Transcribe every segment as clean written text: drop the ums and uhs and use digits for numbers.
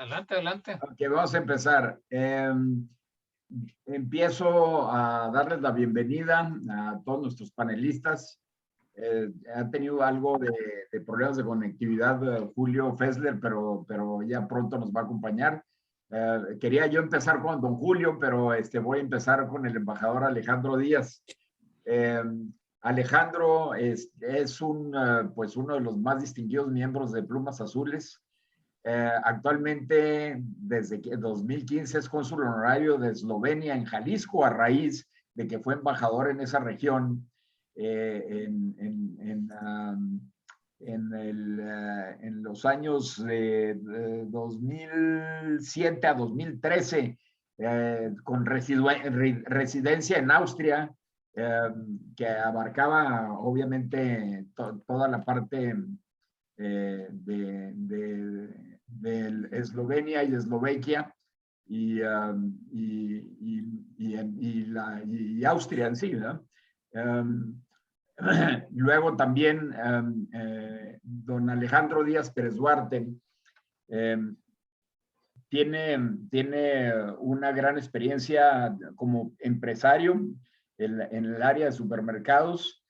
Adelante, adelante. Ok, vamos a empezar. Empiezo a darles la bienvenida a todos nuestros panelistas. Han tenido algo de problemas de conectividad, Julio Fessler, pero ya pronto nos va a acompañar. Quería yo empezar con don Julio, pero voy a empezar con el embajador Alejandro Díaz. Alejandro es pues uno de los más distinguidos miembros de Plumas Azules. Actualmente, desde 2015, es cónsul honorario de Eslovenia en Jalisco, a raíz de que fue embajador en esa región en los años de 2007 a 2013, con residencia en Austria, que abarcaba obviamente toda la parte de Eslovenia y Eslovaquia y Austria en sí, ¿no? Luego también don Alejandro Díaz Pérez Duarte tiene una gran experiencia como empresario en el área de supermercados,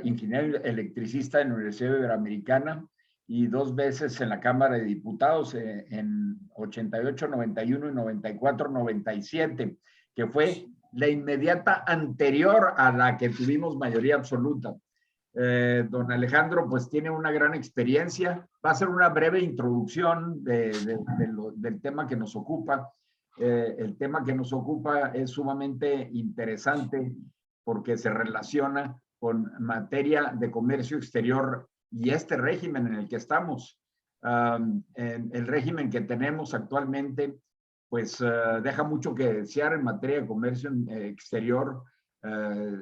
ingeniero electricista en la Universidad Iberoamericana y 2 veces en la Cámara de Diputados en 88, 91 y 94, 97, que fue la inmediata anterior a la que tuvimos mayoría absoluta. Don Alejandro pues tiene una gran experiencia. Va a hacer una breve introducción del tema que nos ocupa. El tema que nos ocupa es sumamente interesante porque se relaciona con materia de comercio exterior y este régimen en el que estamos. El régimen que tenemos actualmente pues deja mucho que desear en materia de comercio exterior.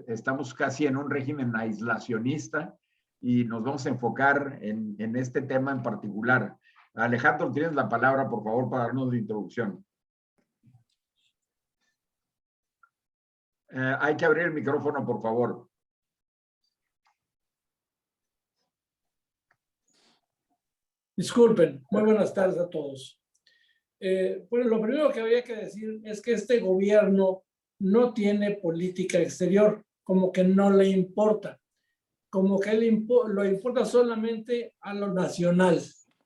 Estamos casi en un régimen aislacionista y nos vamos a enfocar en este tema en particular. Alejandro, tienes la palabra, por favor, para darnos la introducción. Hay que abrir el micrófono, por favor. Disculpen, muy buenas tardes a todos. Bueno, lo primero que había que decir es que este gobierno no tiene política exterior, como que no le importa, como que lo importa solamente a lo nacional,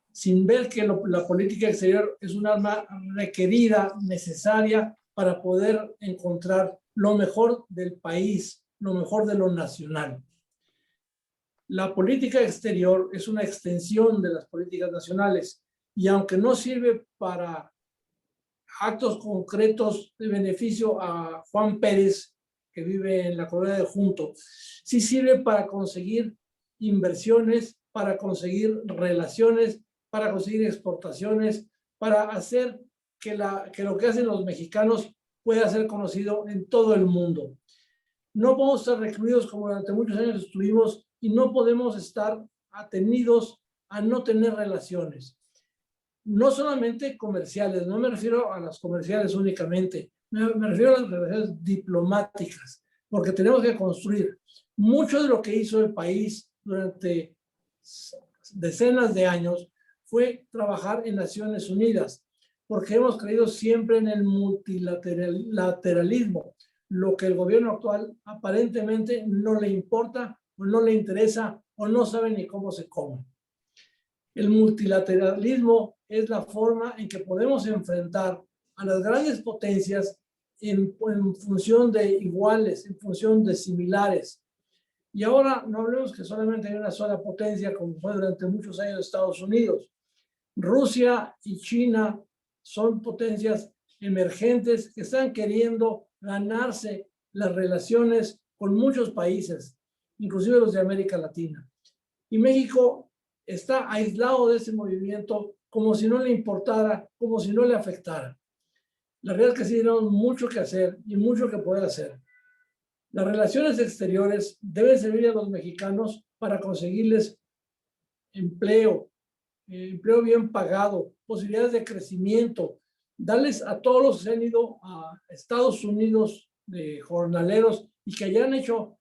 sin ver que la política exterior es un arma requerida, necesaria para poder encontrar lo mejor del país, lo mejor de lo nacional. La política exterior es una extensión de las políticas nacionales y aunque no sirve para actos concretos de beneficio a Juan Pérez, que vive en la colonia de Junto, sí sirve para conseguir inversiones, para conseguir relaciones, para conseguir exportaciones, para hacer que lo que hacen los mexicanos pueda ser conocido en todo el mundo. No podemos estar recluidos como durante muchos años estuvimos y no podemos estar atenidos a no tener relaciones. No solamente comerciales, no me refiero a las comerciales únicamente, me refiero a las relaciones diplomáticas, porque tenemos que construir. Mucho de lo que hizo el país durante decenas de años fue trabajar en Naciones Unidas, porque hemos creído siempre en el multilateralismo, lo que el gobierno actual aparentemente no le importa o no le interesa o no sabe ni cómo se come. El multilateralismo es la forma en que podemos enfrentar a las grandes potencias en función de iguales, en función de similares. Y ahora no hablemos que solamente hay una sola potencia, como fue durante muchos años Estados Unidos. Rusia y China son potencias emergentes que están queriendo ganarse las relaciones con muchos países, inclusive los de América Latina. Y México está aislado de ese movimiento como si no le importara, como si no le afectara. La realidad es que sí tenemos mucho que hacer y mucho que poder hacer. Las relaciones exteriores deben servir a los mexicanos para conseguirles empleo, empleo bien pagado, posibilidades de crecimiento, darles a todos los que han ido a Estados Unidos de jornaleros y que hayan hecho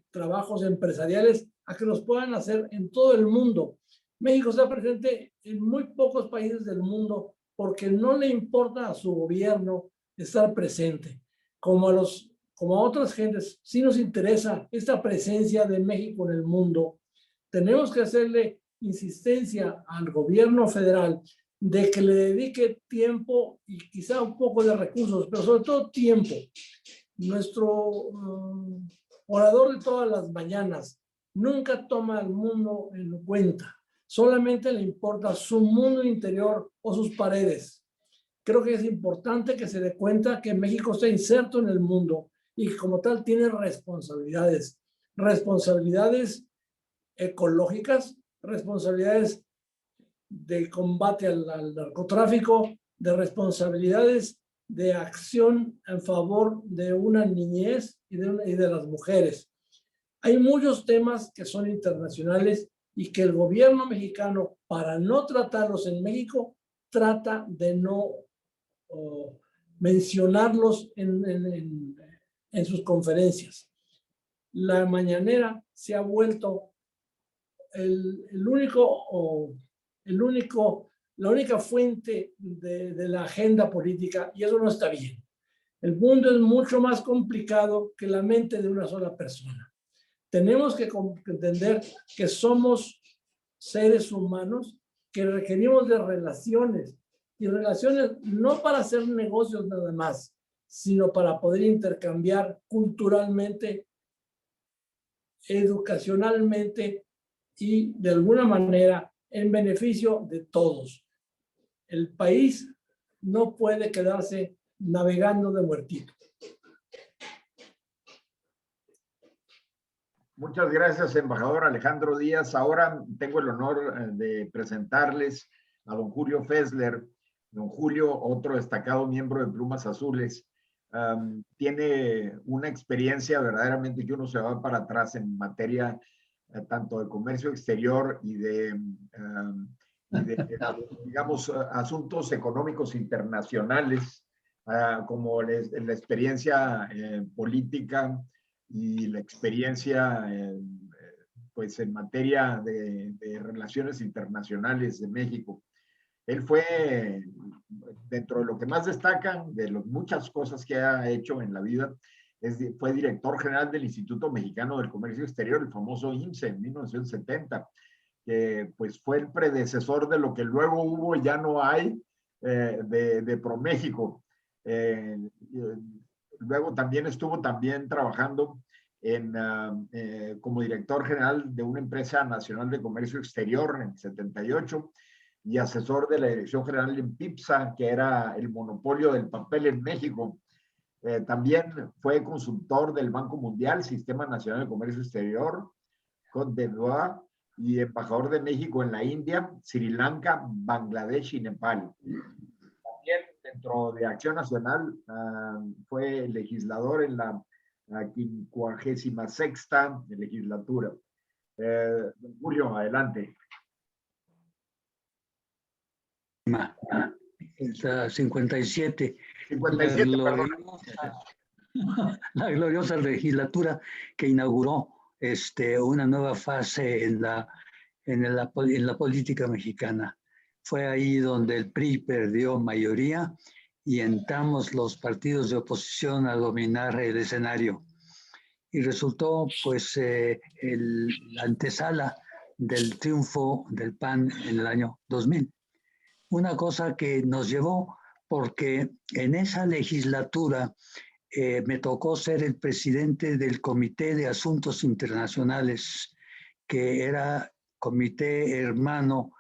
trabajos empresariales, a que los puedan hacer en todo el mundo. México está presente en muy pocos países del mundo porque no le importa a su gobierno estar presente. Como a otras gentes, sí nos interesa esta presencia de México en el mundo. Tenemos que hacerle insistencia al gobierno federal de que le dedique tiempo y quizá un poco de recursos, pero sobre todo tiempo. Nuestro orador de todas las mañanas nunca toma al mundo en cuenta, solamente le importa su mundo interior o sus paredes. Creo que es importante que se dé cuenta que México está inserto en el mundo y como tal tiene responsabilidades, responsabilidades ecológicas, responsabilidades de combate al narcotráfico, de responsabilidades de acción en favor de una niñez y de las mujeres. Hay muchos temas que son internacionales y que el gobierno mexicano, para no tratarlos en México, trata de no mencionarlos en sus conferencias. La mañanera se ha vuelto la única fuente de la agenda política, y eso no está bien. El mundo es mucho más complicado que la mente de una sola persona. Tenemos que entender que somos seres humanos que requerimos de relaciones, y relaciones no para hacer negocios nada más, sino para poder intercambiar culturalmente, educacionalmente y de alguna manera en beneficio de todos. El país no puede quedarse navegando de muertito. Muchas gracias, embajador Alejandro Díaz. Ahora tengo el honor de presentarles a don Julio Fessler. Don Julio, otro destacado miembro de Plumas Azules, tiene una experiencia verdaderamente que uno se va para atrás en materia tanto de comercio exterior y de digamos, asuntos económicos internacionales, como la experiencia política y la experiencia pues en materia de relaciones internacionales de México. Él fue, dentro de lo que más destacan, de las muchas cosas que ha hecho en la vida, fue director general del Instituto Mexicano del Comercio Exterior, el famoso IMCE, en 1970, que pues fue el predecesor de lo que luego hubo y ya no hay de ProMéxico. Luego también estuvo trabajando como director general de una empresa nacional de comercio exterior en 78 y asesor de la Dirección General en PIPSA, que era el monopolio del papel en México. También fue consultor del Banco Mundial, Sistema Nacional de Comercio Exterior, Côte d'Ivoire, y embajador de México en la India, Sri Lanka, Bangladesh y Nepal. También dentro de Acción Nacional fue legislador en la 56ª legislatura. Julio, adelante. La 57. 57, la gloriosa legislatura que inauguró una nueva fase en la política mexicana. Fue ahí donde el PRI perdió mayoría y entramos los partidos de oposición a dominar el escenario. Y resultó pues la antesala del triunfo del PAN en el año 2000. Una cosa que nos llevó, porque en esa legislatura me tocó ser el presidente del Comité de Asuntos Internacionales, que era comité hermano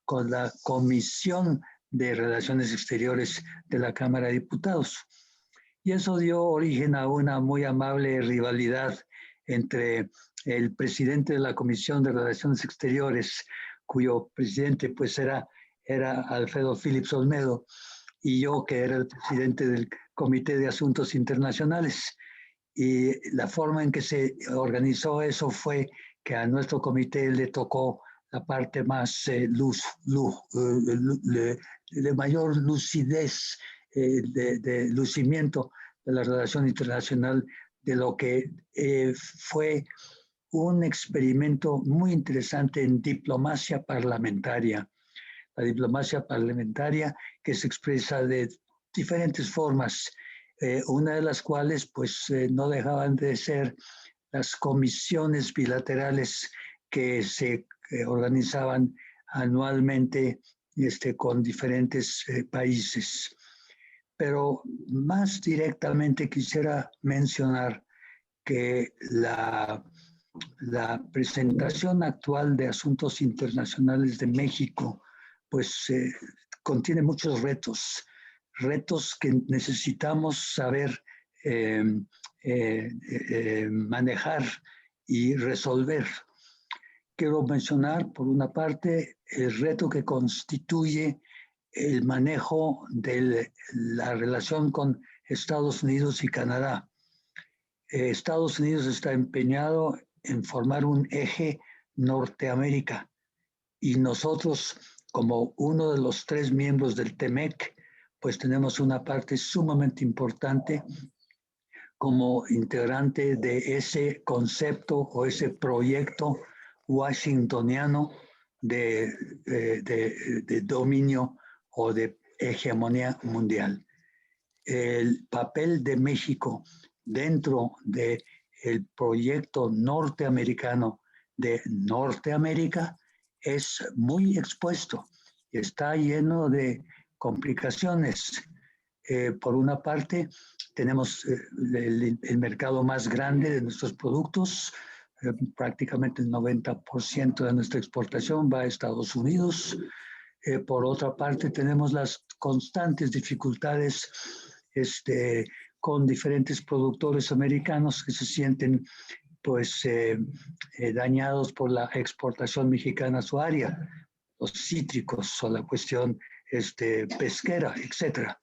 con la Comisión de Relaciones Exteriores de la Cámara de Diputados. Y eso dio origen a una muy amable rivalidad entre el presidente de la Comisión de Relaciones Exteriores, cuyo presidente pues era Alfredo Phillips Olmedo, y yo, que era el presidente del Comité de Asuntos Internacionales. Y la forma en que se organizó eso fue que a nuestro comité le tocó la parte más de mayor lucidez, de lucimiento de la relación internacional, de lo que fue un experimento muy interesante en diplomacia parlamentaria. La diplomacia parlamentaria que se expresa de diferentes formas, una de las cuales pues no dejaban de ser las comisiones bilaterales que se organizaban anualmente con diferentes países. Pero más directamente quisiera mencionar que la presentación actual de asuntos internacionales de México pues contiene muchos retos que necesitamos saber manejar y resolver. Quiero mencionar, por una parte, el reto que constituye el manejo de la relación con Estados Unidos y Canadá. Estados Unidos está empeñado en formar un eje Norteamérica y nosotros, como uno de los 3 miembros del TEMEC, pues tenemos una parte sumamente importante como integrante de ese concepto o ese proyecto washingtoniano de dominio o de hegemonía mundial. El papel de México dentro del proyecto norteamericano de Norteamérica es muy expuesto y está lleno de complicaciones. Por una parte, tenemos el mercado más grande de nuestros productos, prácticamente el 90% de nuestra exportación va a Estados Unidos. Por otra parte, tenemos las constantes dificultades con diferentes productores americanos que se sienten pues dañados por la exportación mexicana a su área, los cítricos o la cuestión pesquera, etcétera.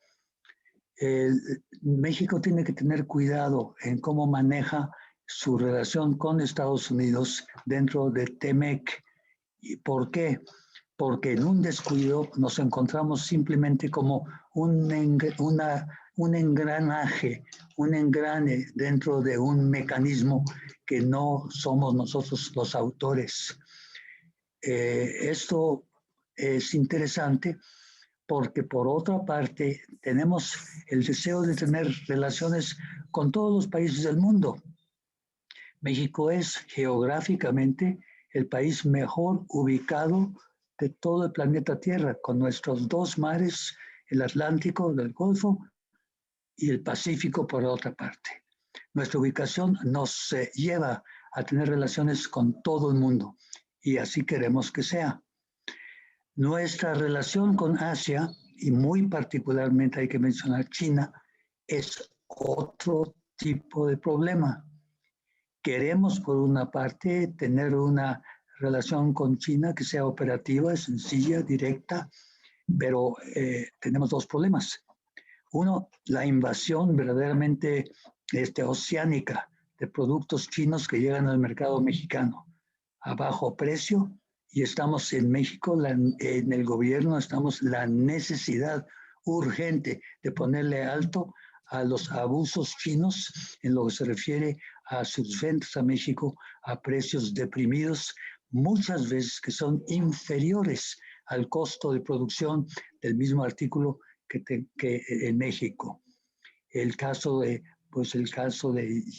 México tiene que tener cuidado en cómo maneja su relación con Estados Unidos dentro de TEMEC. ¿Y por qué? Porque en un descuido nos encontramos simplemente como un engranaje, un engrane dentro de un mecanismo que no somos nosotros los autores. Esto es interesante porque por otra parte tenemos el deseo de tener relaciones con todos los países del mundo. México es geográficamente el país mejor ubicado de todo el planeta Tierra, con nuestros 2 mares, el Atlántico del Golfo y el Pacífico por otra parte. Nuestra ubicación nos lleva a tener relaciones con todo el mundo y así queremos que sea. Nuestra relación con Asia, y muy particularmente hay que mencionar China, es otro tipo de problema. Queremos, por una parte, tener una relación con China que sea operativa, sencilla, directa, pero tenemos 2 problemas. Uno, la invasión verdaderamente oceánica de productos chinos que llegan al mercado mexicano a bajo precio, y estamos en México, en el gobierno, estamos la necesidad urgente de ponerle alto a los abusos chinos en lo que se refiere a sus ventas a México a precios deprimidos, muchas veces que son inferiores al costo de producción del mismo artículo que en México. El caso de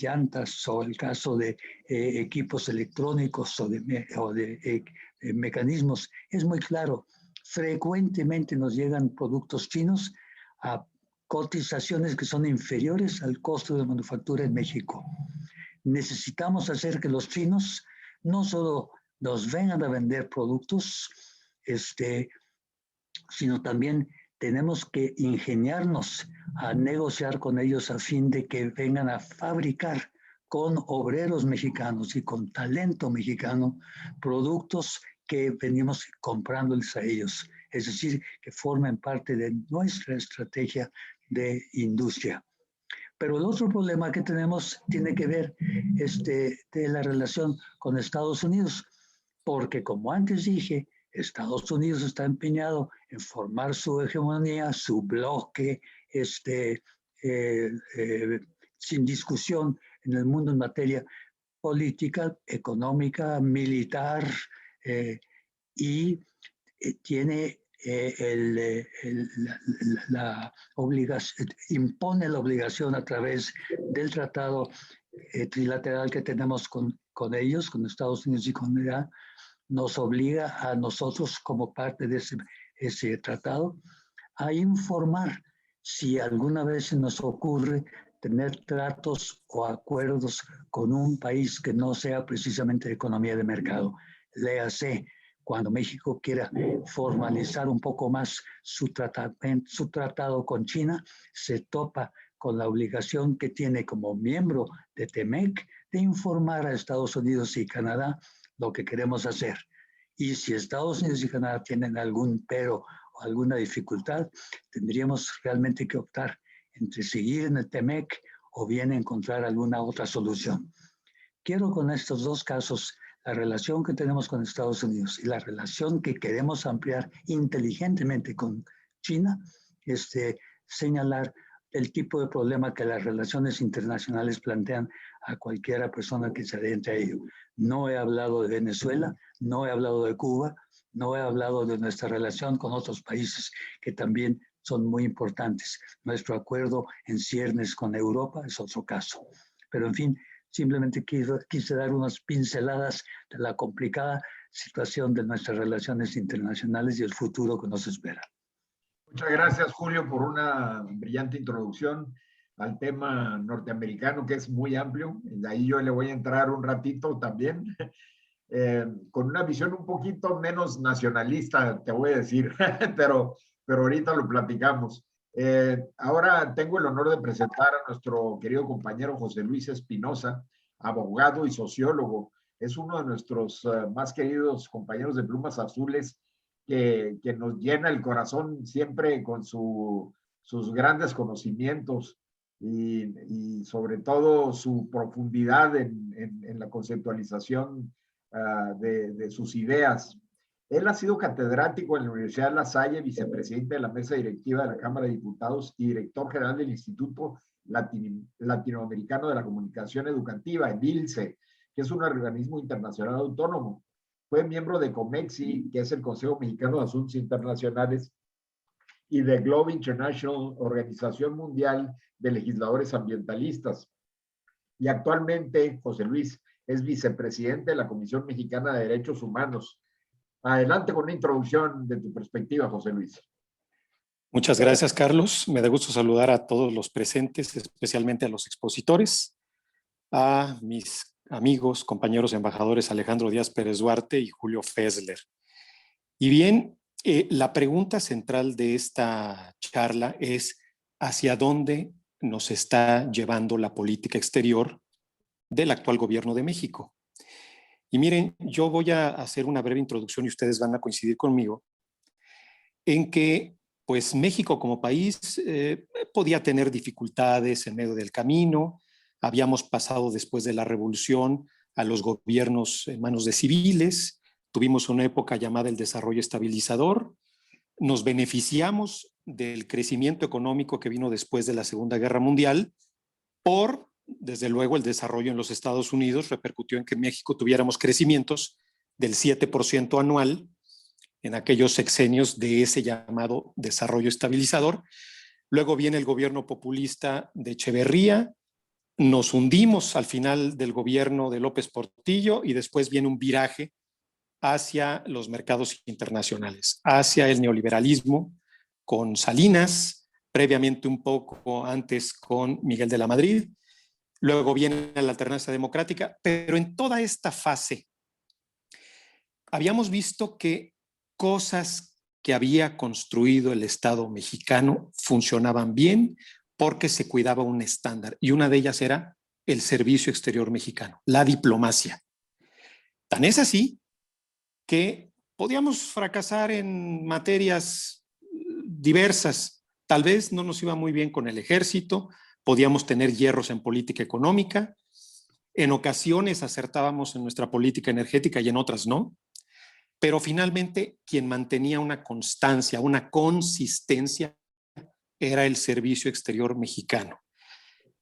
llantas o el caso de equipos electrónicos o de mecanismos es muy claro. Frecuentemente nos llegan productos chinos a cotizaciones que son inferiores al costo de manufactura en México. Necesitamos hacer que los chinos no solo nos vengan a vender productos, sino también tenemos que ingeniarnos a negociar con ellos a fin de que vengan a fabricar con obreros mexicanos y con talento mexicano productos que venimos comprándoles a ellos, es decir, que formen parte de nuestra estrategia de industria. Pero el otro problema que tenemos tiene que ver de la relación con Estados Unidos, porque como antes dije, Estados Unidos está empeñado en formar su hegemonía, su bloque, sin discusión en el mundo en materia política, económica, militar, y tiene impone la obligación a través del tratado trilateral que tenemos con ellos, con Estados Unidos y con Irán, nos obliga a nosotros como parte de ese tratado a informar si alguna vez se nos ocurre tener tratos o acuerdos con un país que no sea precisamente de economía de mercado. Léase, cuando México quiera formalizar un poco más su tratado con China, se topa con la obligación que tiene como miembro de TEMEC de informar a Estados Unidos y Canadá lo que queremos hacer. Y si Estados Unidos y Canadá tienen algún pero o alguna dificultad, tendríamos realmente que optar entre seguir en el TEMEC o bien encontrar alguna otra solución. Quiero con estos dos casos, la relación que tenemos con Estados Unidos y la relación que queremos ampliar inteligentemente con China, señalar el tipo de problema que las relaciones internacionales plantean a cualquiera persona que se adentre a ello. No he hablado de Venezuela, no he hablado de Cuba, no he hablado de nuestra relación con otros países que también son muy importantes. Nuestro acuerdo en ciernes con Europa es otro caso. Pero en fin, simplemente quise dar unas pinceladas de la complicada situación de nuestras relaciones internacionales y el futuro que nos espera. Muchas gracias, Julio, por una brillante introducción al tema norteamericano, que es muy amplio. De ahí yo le voy a entrar un ratito también, con una visión un poquito menos nacionalista, te voy a decir, pero ahorita lo platicamos. Ahora tengo el honor de presentar a nuestro querido compañero José Luis Espinosa, abogado y sociólogo. Es uno de nuestros más queridos compañeros de Plumas Azules, que nos llena el corazón siempre con sus grandes conocimientos y sobre todo su profundidad en la conceptualización de sus ideas. Él ha sido catedrático en la Universidad de La Salle, vicepresidente de la mesa directiva de la Cámara de Diputados y director general del Instituto Latinoamericano de la Comunicación Educativa, el ILCE, que es un organismo internacional autónomo. Fue miembro de COMEXI, que es el Consejo Mexicano de Asuntos Internacionales, y de Globe International, Organización Mundial de Legisladores Ambientalistas. Y actualmente, José Luis es vicepresidente de la Comisión Mexicana de Derechos Humanos. Adelante con una introducción de tu perspectiva, José Luis. Muchas gracias, Carlos. Me da gusto saludar a todos los presentes, especialmente a los expositores, a mis amigos, compañeros embajadores Alejandro Díaz Pérez Duarte y Julio Fessler. Y bien, la pregunta central de esta charla es ¿hacia dónde nos está llevando la política exterior del actual gobierno de México? Y miren, yo voy a hacer una breve introducción y ustedes van a coincidir conmigo en que pues México como país podía tener dificultades en medio del camino. Habíamos pasado después de la revolución a los gobiernos en manos de civiles, tuvimos una época llamada el desarrollo estabilizador, nos beneficiamos del crecimiento económico que vino después de la Segunda Guerra Mundial por, desde luego, el desarrollo en los Estados Unidos repercutió en que en México tuviéramos crecimientos del 7% anual en aquellos sexenios de ese llamado desarrollo estabilizador. Luego viene el gobierno populista de Echeverría, nos hundimos al final del gobierno de López Portillo y después viene un viraje hacia los mercados internacionales, hacia el neoliberalismo con Salinas, previamente un poco antes con Miguel de la Madrid, luego viene la alternancia democrática, pero en toda esta fase habíamos visto que cosas que había construido el Estado mexicano funcionaban bien porque se cuidaba un estándar y una de ellas era el servicio exterior mexicano, la diplomacia. Tan es así que podíamos fracasar en materias diversas. Tal vez no nos iba muy bien con el ejército, podíamos tener hierros en política económica, en ocasiones acertábamos en nuestra política energética y en otras no, pero finalmente quien mantenía una constancia, una consistencia era el servicio exterior mexicano.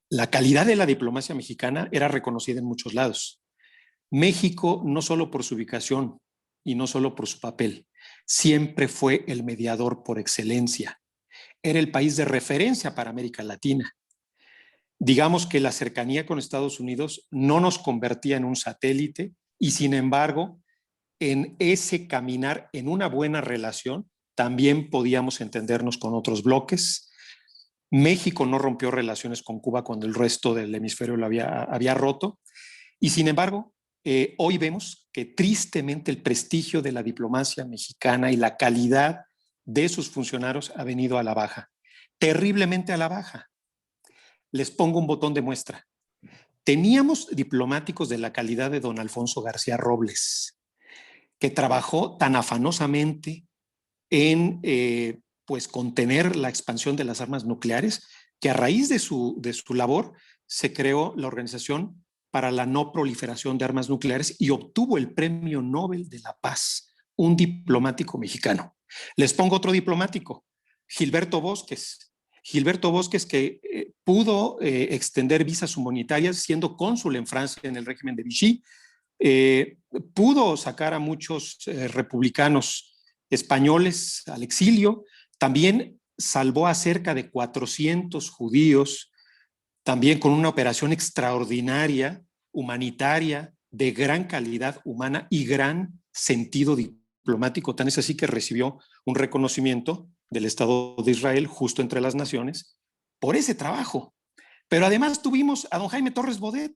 La calidad de la diplomacia mexicana era reconocida en muchos lados. México, no solo por su ubicación y no solo por su papel. Siempre fue el mediador por excelencia. Era el país de referencia para América Latina. Digamos que la cercanía con Estados Unidos no nos convertía en un satélite y, sin embargo, en ese caminar en una buena relación también podíamos entendernos con otros bloques. México no rompió relaciones con Cuba cuando el resto del hemisferio lo había roto. Y sin embargo, hoy vemos que tristemente el prestigio de la diplomacia mexicana y la calidad de sus funcionarios ha venido a la baja, terriblemente a la baja. Les pongo un botón de muestra. Teníamos diplomáticos de la calidad de don Alfonso García Robles, que trabajó tan afanosamente en pues contener la expansión de las armas nucleares, que a raíz de su labor se creó la Organización para la No Proliferación de Armas Nucleares y obtuvo el Premio Nobel de la Paz, un diplomático mexicano. Les pongo otro diplomático, Gilberto Bosques. Gilberto Bosques, que pudo extender visas humanitarias siendo cónsul en Francia en el régimen de Vichy, pudo sacar a muchos republicanos españoles al exilio, también salvó a cerca de 400 judíos, también con una operación extraordinaria, humanitaria, de gran calidad humana y gran sentido diplomático. Tan es así que recibió un reconocimiento del Estado de Israel, justo entre las naciones, por ese trabajo. Pero además tuvimos a don Jaime Torres Bodet.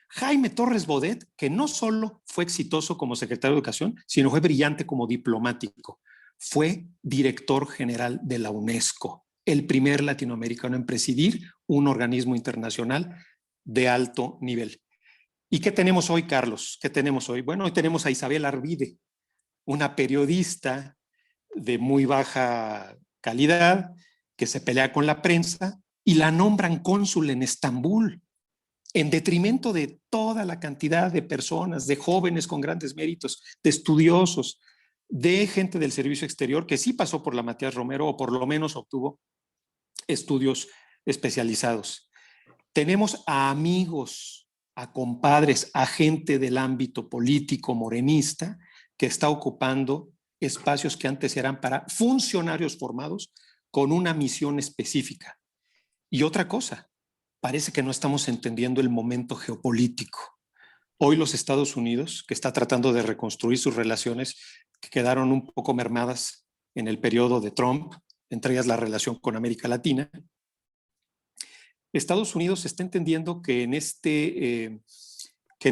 Jaime Torres Bodet, que no solo fue exitoso como secretario de Educación, sino fue brillante como diplomático. Fue director general de la UNESCO, el primer latinoamericano en presidir un organismo internacional de alto nivel. ¿Y qué tenemos hoy, Carlos? ¿Qué tenemos hoy? Bueno, hoy tenemos a Isabel Arvide, una periodista de muy baja calidad que se pelea con la prensa y la nombran cónsul en Estambul, en detrimento de toda la cantidad de personas, de jóvenes con grandes méritos, de estudiosos, de gente del servicio exterior que sí pasó por la Matías Romero o por lo menos obtuvo estudios especializados. Tenemos a amigos, a compadres, a gente del ámbito político morenista que está ocupando espacios que antes eran para funcionarios formados con una misión específica. Y otra cosa, parece que no estamos entendiendo el momento geopolítico. Hoy los Estados Unidos, que está tratando de reconstruir sus relaciones que quedaron un poco mermadas en el periodo de Trump, entre ellas la relación con América Latina, Estados Unidos está entendiendo que en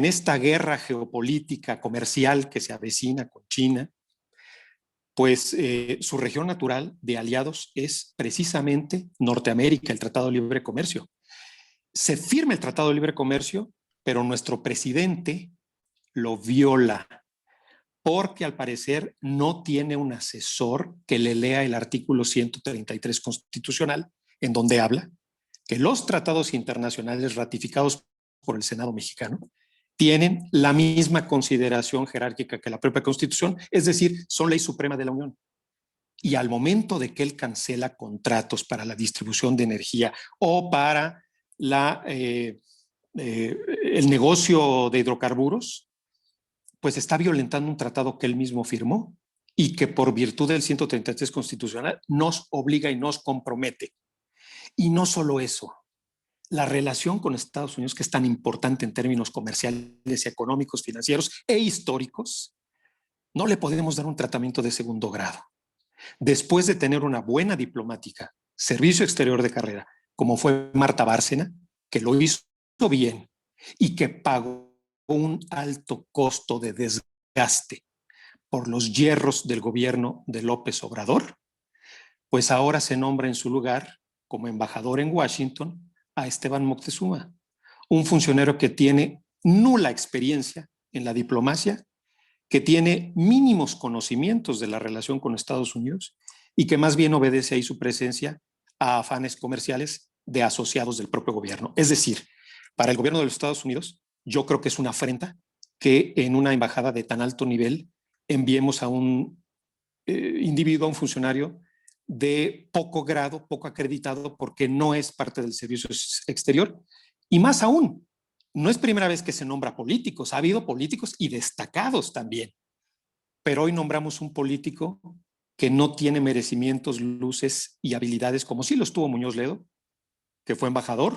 esta guerra geopolítica comercial que se avecina con China, pues su región natural de aliados es precisamente Norteamérica, el Tratado de Libre Comercio. Se firma el Tratado de Libre Comercio, pero nuestro presidente lo viola porque al parecer no tiene un asesor que le lea el artículo 133 constitucional, en donde habla que los tratados internacionales ratificados por el Senado mexicano tienen la misma consideración jerárquica que la propia Constitución, es decir, son ley suprema de la Unión. Y al momento de que él cancela contratos para la distribución de energía o para el negocio de hidrocarburos, pues está violentando un tratado que él mismo firmó y que por virtud del 133 constitucional nos obliga y nos compromete. Y no solo eso, la relación con Estados Unidos, que es tan importante en términos comerciales, económicos, financieros e históricos, no le podemos dar un tratamiento de segundo grado. Después de tener una buena diplomática, servicio exterior de carrera, como fue Marta Bárcena, que lo hizo bien y que pagó un alto costo de desgaste por los hierros del gobierno de López Obrador, pues ahora se nombra en su lugar como embajador en Washington a Esteban Moctezuma, un funcionario que tiene nula experiencia en la diplomacia, que tiene mínimos conocimientos de la relación con Estados Unidos y que más bien obedece ahí su presencia a afanes comerciales de asociados del propio gobierno. Es decir, para el gobierno de los Estados Unidos, yo creo que es una afrenta que en una embajada de tan alto nivel enviemos a un individuo, a un funcionario de poco grado, poco acreditado, porque no es parte del servicio exterior. Y más aún, no es primera vez que se nombra políticos, ha habido políticos y destacados también. pero hoy nombramos un político que no tiene merecimientos, luces y habilidades como sí los tuvo Muñoz Ledo, que fue embajador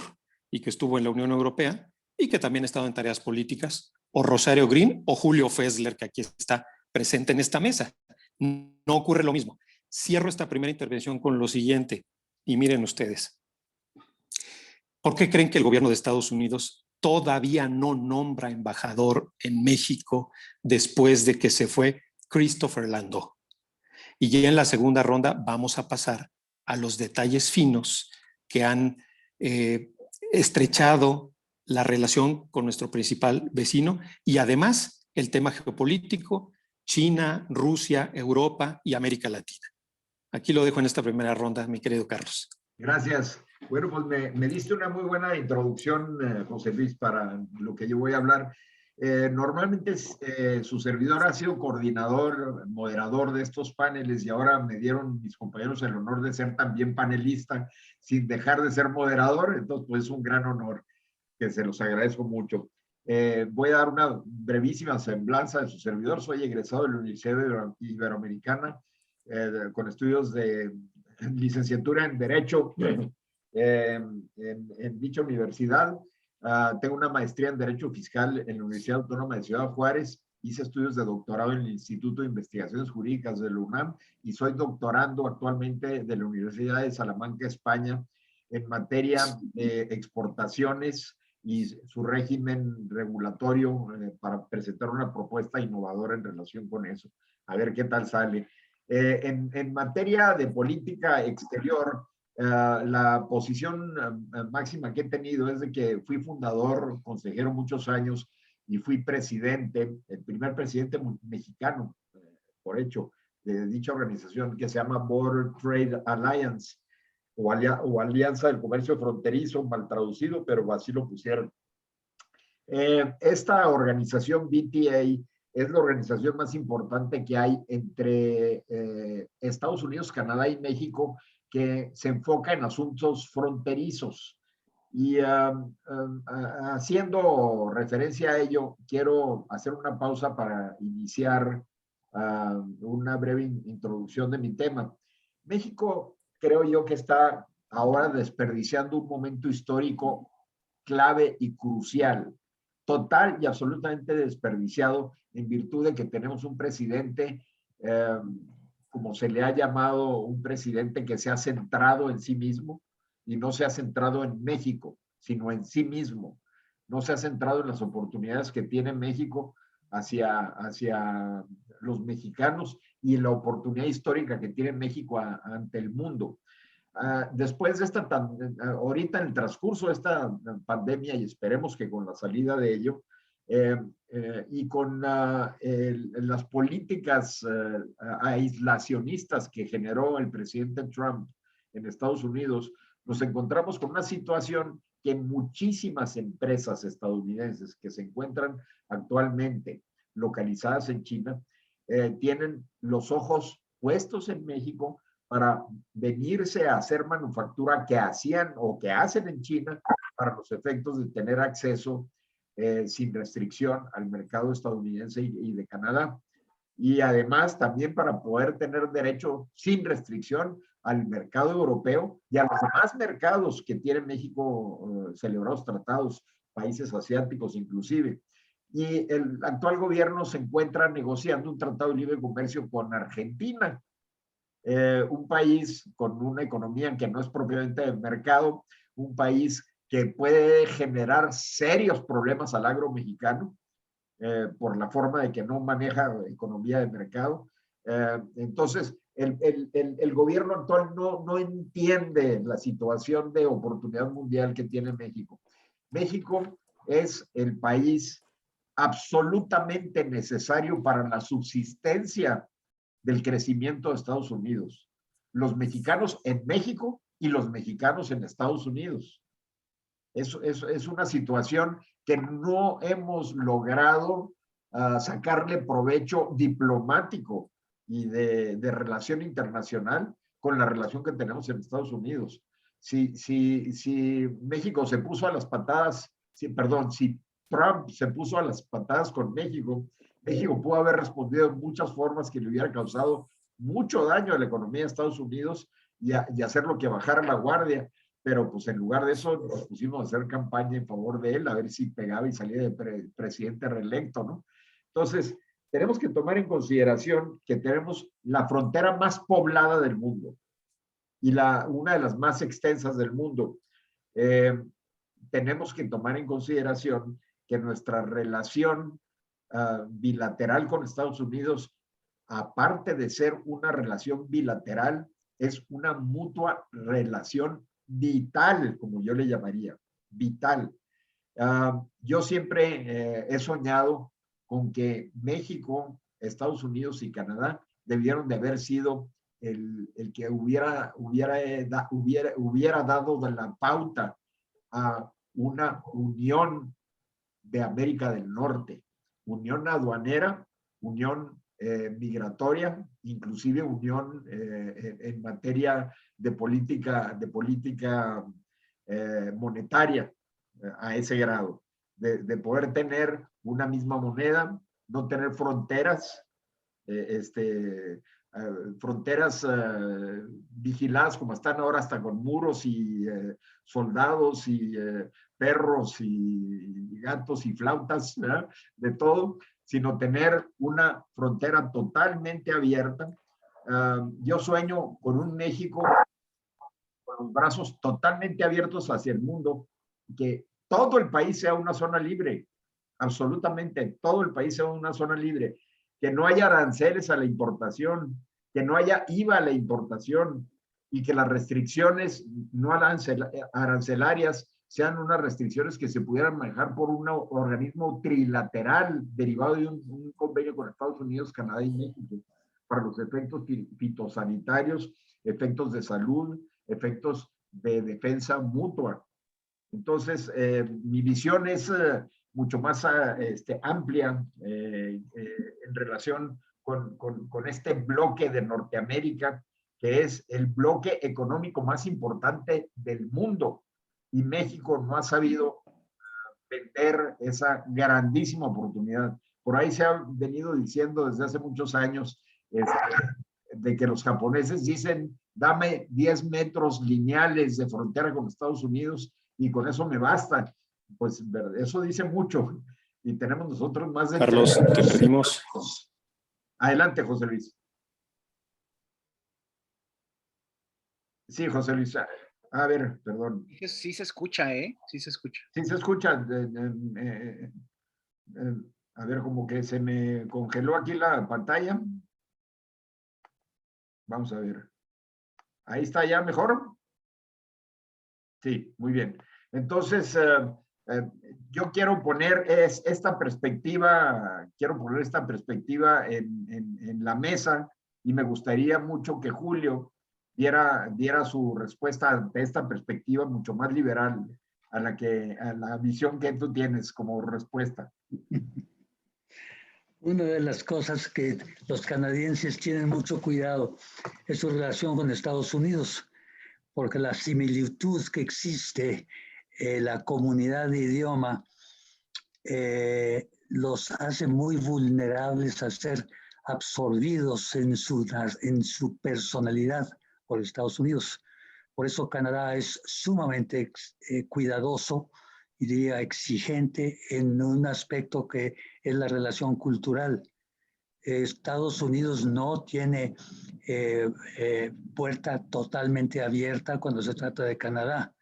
y que estuvo en la Unión Europea y que también ha estado en tareas políticas, o Rosario Green o Julio Fessler, que aquí está presente en esta mesa. No ocurre lo mismo. Cierro esta primera intervención con lo siguiente, y miren ustedes. ¿Por qué creen que el gobierno de Estados Unidos todavía no nombra embajador en México después de que se fue Christopher Landau? Y ya en la segunda ronda vamos a pasar a los detalles finos que han estrechado la relación con nuestro principal vecino y además el tema geopolítico, China, Rusia, Europa y América Latina. Aquí lo dejo en esta primera ronda, mi querido Carlos. Gracias. Bueno, pues me diste una muy buena introducción, José Luis, para lo que yo voy a hablar. Normalmente su servidor ha sido coordinador, moderador de estos paneles y ahora me dieron mis compañeros el honor de ser también panelista sin dejar de ser moderador. Entonces, pues es un gran honor que se los agradezco mucho. Voy a dar una brevísima semblanza de su servidor. Soy egresado de la Universidad Iberoamericana con estudios de licenciatura en Derecho en dicha universidad. Tengo una maestría en Derecho Fiscal en la Universidad Autónoma de Ciudad Juárez. Hice estudios de doctorado en el Instituto de Investigaciones Jurídicas de la UNAM y soy doctorando actualmente de la Universidad de Salamanca, España, en materia de exportaciones y su régimen regulatorio para presentar una propuesta innovadora en relación con eso. A ver qué tal sale. En materia de política exterior, la posición máxima que he tenido es de que fui fundador, consejero muchos años y fui presidente, el primer presidente mexicano, por hecho, de dicha organización que se llama Border Trade Alliance o Alianza del Comercio Fronterizo, mal traducido, pero así lo pusieron. Esta organización BTA es la organización más importante que hay entre Estados Unidos, Canadá y México, que se enfoca en asuntos fronterizos. Y haciendo referencia a ello, quiero hacer una pausa para iniciar una breve introducción de mi tema. México, creo yo que está ahora desperdiciando un momento histórico clave y crucial, total y absolutamente desperdiciado en virtud de que tenemos un presidente, como se le ha llamado, un presidente que se ha centrado en sí mismo y no se ha centrado en México, sino en sí mismo. No se ha centrado en las oportunidades que tiene México hacia los mexicanos y la oportunidad histórica que tiene México ante el mundo. Después de ahorita en el transcurso de esta pandemia y esperemos que con la salida de ello y con las políticas aislacionistas que generó el presidente Trump en Estados Unidos, nos encontramos con una situación que muchísimas empresas estadounidenses que se encuentran actualmente localizadas en China tienen los ojos puestos en México para venirse a hacer manufactura que hacían o que hacen en China para los efectos de tener acceso sin restricción al mercado estadounidense y de Canadá. Y además también para poder tener derecho sin restricción al mercado europeo y a los demás mercados que tiene México celebrados tratados, países asiáticos inclusive. Y el actual gobierno se encuentra negociando un tratado de libre comercio con Argentina, un país con una economía que no es propiamente de mercado, un país que puede generar serios problemas al agro mexicano por la forma de que no maneja economía de mercado. Entonces, el gobierno actual no entiende la situación de oportunidad mundial que tiene México. México es el país absolutamente necesario para la subsistencia del crecimiento de Estados Unidos. Los mexicanos en México y los mexicanos en Estados Unidos. Es una situación que no hemos logrado sacarle provecho diplomático y de relación internacional con la relación que tenemos en Estados Unidos. Si México se puso a las patadas, si Trump se puso a las patadas con México México pudo haber respondido de muchas formas que le hubiera causado mucho daño a la economía de Estados Unidos y hacer lo que bajara la guardia, pero pues en lugar de eso nos pusimos a hacer campaña en favor de él, a ver si pegaba y salía de presidente reelecto, ¿no? Entonces, tenemos que tomar en consideración que tenemos la frontera más poblada del mundo y una de las más extensas del mundo. Tenemos que tomar en consideración que nuestra relación bilateral con Estados Unidos, aparte de ser una relación bilateral, es una mutua relación vital, como yo le llamaría, vital. Yo siempre he soñado con que México, Estados Unidos y Canadá debieron de haber sido el que hubiera dado de la pauta a una unión de América del Norte, unión aduanera, unión migratoria, inclusive unión en materia de política monetaria a ese grado, de poder tener una misma moneda, no tener fronteras, fronteras vigiladas como están ahora, hasta con muros y soldados y perros y gatos y flautas, ¿verdad? De todo, sino tener una frontera totalmente abierta. Yo sueño con un México con los brazos totalmente abiertos hacia el mundo, que todo el país sea una zona libre, absolutamente todo el país sea una zona libre, que no haya aranceles a la importación, que no haya IVA a la importación y que las restricciones no arancelarias sean unas restricciones que se pudieran manejar por un organismo trilateral derivado de un convenio con Estados Unidos, Canadá y México para los efectos fitosanitarios, efectos de salud, efectos de defensa mutua. Entonces, mi visión es mucho más amplia en relación con este bloque de Norteamérica, que es el bloque económico más importante del mundo. Y México no ha sabido vender esa grandísima oportunidad. Por ahí se ha venido diciendo desde hace muchos años de que los japoneses dicen, dame 10 metros lineales de frontera con Estados Unidos y con eso me basta. Pues eso dice mucho. Y tenemos nosotros más de... Carlos, te pedimos. Adelante, José Luis. Sí, José Luis. A ver, perdón. Sí se escucha, ¿eh? Sí se escucha. Sí se escucha. A ver, como que se me congeló aquí la pantalla. Vamos a ver. Ahí está ya mejor. Sí, muy bien. Entonces, yo quiero poner esta perspectiva en la mesa y me gustaría mucho que Julio diera su respuesta ante esta perspectiva mucho más liberal a la visión que tú tienes como respuesta. Una de las cosas que los canadienses tienen mucho cuidado es su relación con Estados Unidos, porque la similitud que existe en la comunidad de idioma los hace muy vulnerables a ser absorbidos en su personalidad por Estados Unidos. Por eso Canadá es sumamente cuidadoso y diría exigente en un aspecto que es la relación cultural. Estados Unidos no tiene puerta totalmente abierta cuando se trata de Canadá.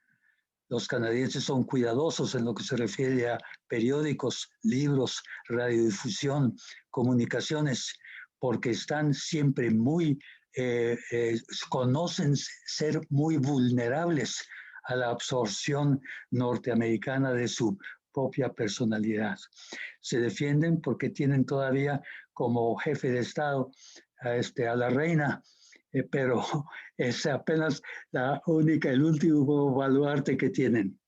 Los canadienses son cuidadosos en lo que se refiere a periódicos, libros, radiodifusión, comunicaciones, porque están siempre conocen ser muy vulnerables a la absorción norteamericana de su propia personalidad. Se defienden porque tienen todavía como jefe de Estado a la reina, pero es apenas el último baluarte que tienen.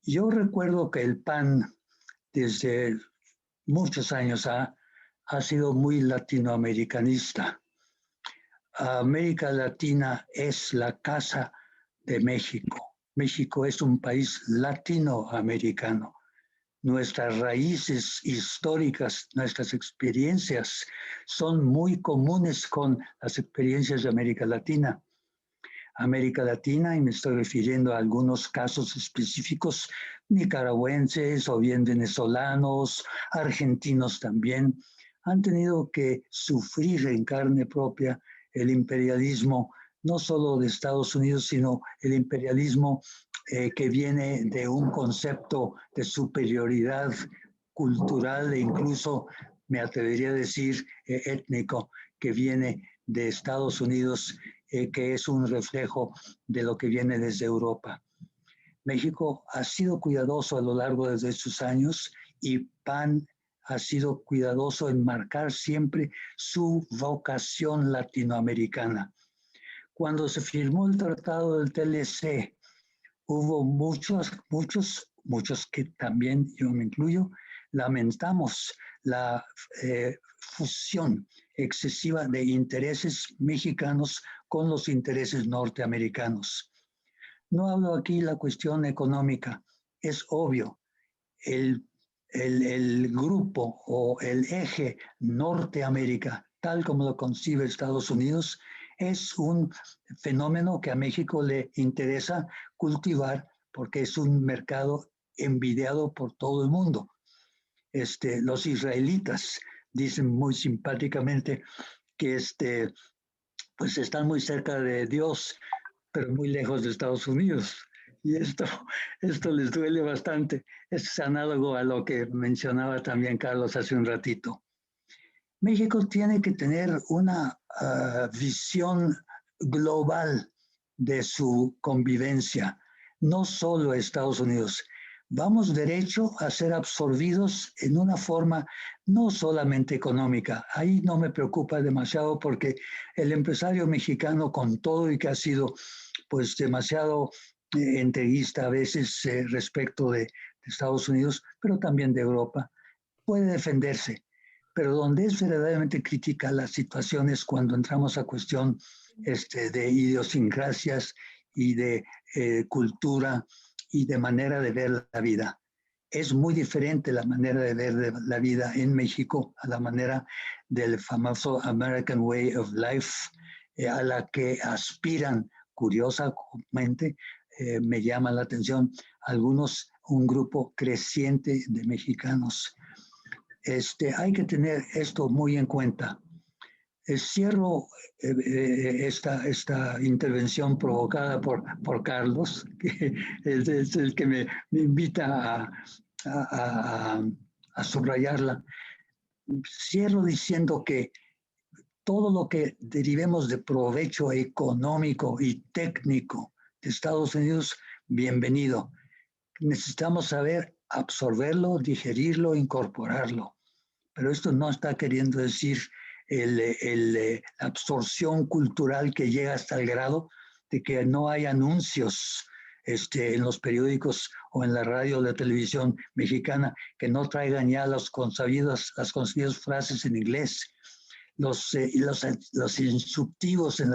Yo recuerdo que el PAN desde muchos años ha sido muy latinoamericanista. América Latina es la casa de México. México es un país latinoamericano. nuestras raíces históricas, nuestras experiencias son muy comunes con las experiencias de América Latina. América Latina, y me estoy refiriendo a algunos casos específicos, nicaragüenses o bien venezolanos, argentinos también, han tenido que sufrir en carne propia el imperialismo, no solo de Estados Unidos, sino el imperialismo que viene de un concepto de superioridad cultural e incluso, me atrevería a decir, étnico, que viene de Estados Unidos, que es un reflejo de lo que viene desde Europa. México ha sido cuidadoso a lo largo de estos años y PAN ha sido cuidadoso en marcar siempre su vocación latinoamericana. Cuando se firmó el Tratado del TLC, hubo muchos que también yo me incluyo, lamentamos la fusión excesiva de intereses mexicanos con los intereses norteamericanos. No hablo aquí la cuestión económica, es obvio, el grupo o el eje Norteamérica, tal como lo concibe Estados Unidos, es un fenómeno que a México le interesa cultivar porque es un mercado envidiado por todo el mundo. Los israelitas dicen muy simpáticamente que pues están muy cerca de Dios, pero muy lejos de Estados Unidos. Y esto les duele bastante. Es análogo a lo que mencionaba también Carlos hace un ratito. México tiene que tener una visión global de su convivencia, no solo Estados Unidos. Vamos derecho a ser absorbidos en una forma no solamente económica. Ahí no me preocupa demasiado porque el empresario mexicano, con todo y que ha sido pues demasiado entreguista a veces respecto de Estados Unidos, pero también de Europa, puede defenderse. Pero donde es verdaderamente crítica la situación es cuando entramos a cuestión de idiosincrasias y de cultura y de manera de ver la vida. Es muy diferente la manera de ver la vida en México a la manera del famoso American Way of Life, a la que aspiran curiosamente, me llama la atención, un grupo creciente de mexicanos. Hay que tener esto muy en cuenta. Cierro esta intervención provocada por Carlos, que es el que me invita a subrayarla. Cierro diciendo que todo lo que derivemos de provecho económico y técnico de Estados Unidos, bienvenido. Necesitamos saber absorberlo, digerirlo, incorporarlo. Pero esto no está queriendo decir la absorción cultural que llega hasta el grado de que no hay anuncios en los periódicos o en la radio o la televisión mexicana que no traigan ya las consabidas frases en inglés, los instructivos en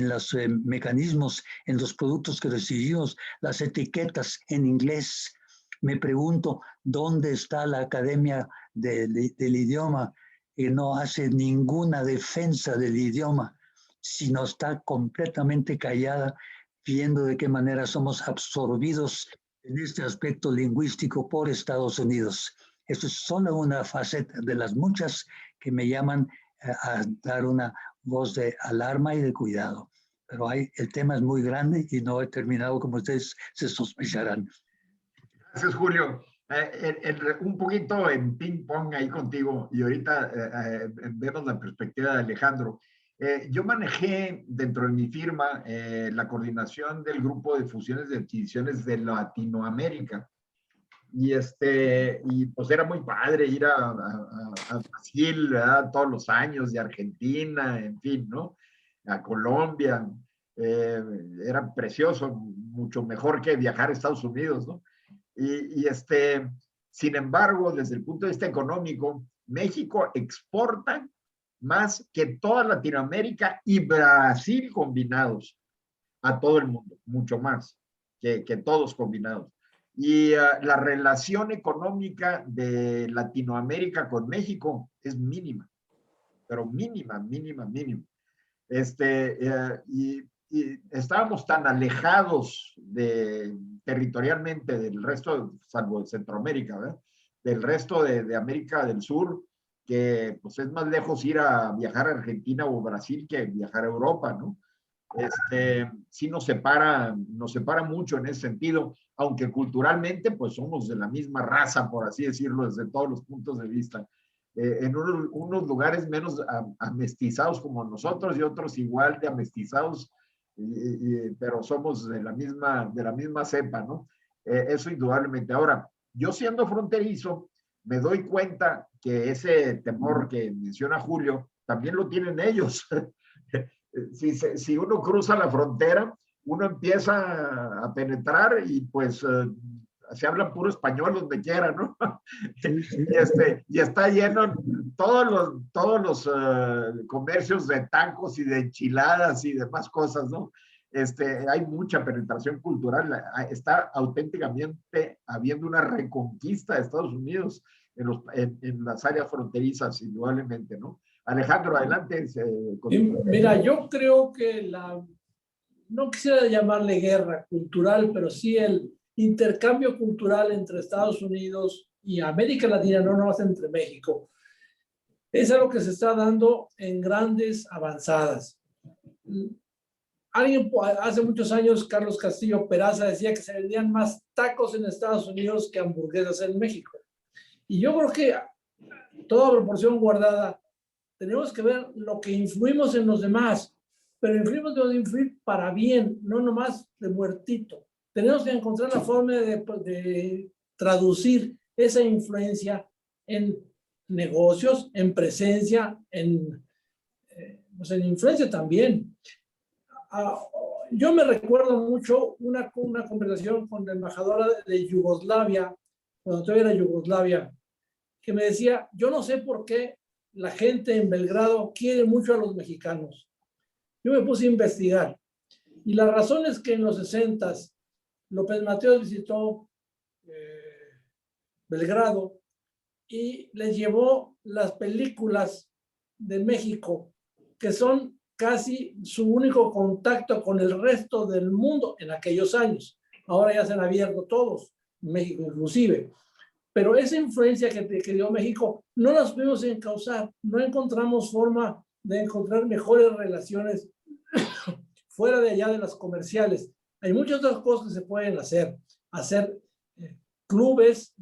los mecanismos, en los productos que recibimos, las etiquetas en inglés. Me pregunto, ¿dónde está la Academia del Idioma? Que no hace ninguna defensa del idioma, sino está completamente callada, viendo de qué manera somos absorbidos en este aspecto lingüístico por Estados Unidos. Esto es solo una faceta de las muchas que me llaman a dar una voz de alarma y de cuidado. Pero el tema es muy grande y no he terminado como ustedes se sospecharán. Gracias, Julio. Un poquito en ping pong ahí contigo y ahorita vemos la perspectiva de Alejandro. Yo manejé dentro de mi firma la coordinación del grupo de fusiones y adquisiciones de Latinoamérica. Y pues era muy padre ir a Brasil, ¿verdad? Todos los años, de Argentina, en fin, ¿no? A Colombia. Era precioso, mucho mejor que viajar a Estados Unidos, ¿no? Sin embargo, desde el punto de vista económico, México exporta más que toda Latinoamérica y Brasil combinados a todo el mundo, mucho más que todos combinados. Y la relación económica de Latinoamérica con México es mínima, pero mínima, mínima, mínima. Y estábamos tan alejados territorialmente del resto, salvo de Centroamérica, ¿verdad? Del resto de América del Sur, que pues es más lejos ir a viajar a Argentina o Brasil que viajar a Europa, ¿no? Sí nos separa mucho en ese sentido, aunque culturalmente pues somos de la misma raza, por así decirlo, desde todos los puntos de vista. En unos lugares menos amestizados como nosotros y otros igual de amestizados, pero somos de la misma cepa, ¿no? Eso indudablemente. Ahora, yo siendo fronterizo, me doy cuenta que ese temor que menciona Julio, también lo tienen ellos. Si uno cruza la frontera, uno empieza a penetrar y pues se habla puro español donde quiera, ¿no? Y está lleno todos los comercios de tacos y de enchiladas y demás cosas, ¿no? Hay mucha penetración cultural, está auténticamente habiendo una reconquista de Estados Unidos en las áreas fronterizas, indudablemente, ¿no? Alejandro, adelante. Mira, yo creo que no quisiera llamarle guerra cultural, pero sí el intercambio cultural entre Estados Unidos y América Latina, no nomás entre México, es algo que se está dando en grandes avanzadas. Hace muchos años, Carlos Castillo Peraza decía que se vendían más tacos en Estados Unidos que hamburguesas en México. Y yo creo que, toda proporción guardada, tenemos que ver lo que influimos en los demás, pero influir para bien, no nomás de muertito. Tenemos que encontrar la forma de traducir esa influencia en negocios, en presencia, pues en influencia también. Yo me recuerdo mucho una conversación con la embajadora de Yugoslavia, cuando todavía era Yugoslavia, que me decía, yo no sé por qué la gente en Belgrado quiere mucho a los mexicanos. Yo me puse a investigar y la razón es que en los 60s López Mateos visitó Belgrado y les llevó las películas de México, que son casi su único contacto con el resto del mundo en aquellos años. Ahora ya se han abierto todos, México inclusive. Pero esa influencia que dio México no la supimos encauzar, no encontramos forma de encontrar mejores relaciones fuera de allá de las comerciales. Hay muchas otras cosas que se pueden hacer clubes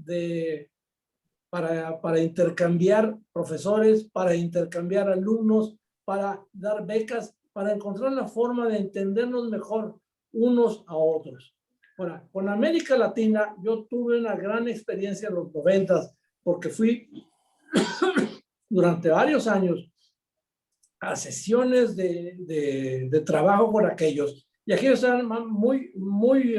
para intercambiar profesores, para intercambiar alumnos, para dar becas, para encontrar la forma de entendernos mejor unos a otros. Ahora, con América Latina, yo tuve una gran experiencia en los 90s, porque fui durante varios años a sesiones de trabajo con aquellos, y aquellos eran muy, muy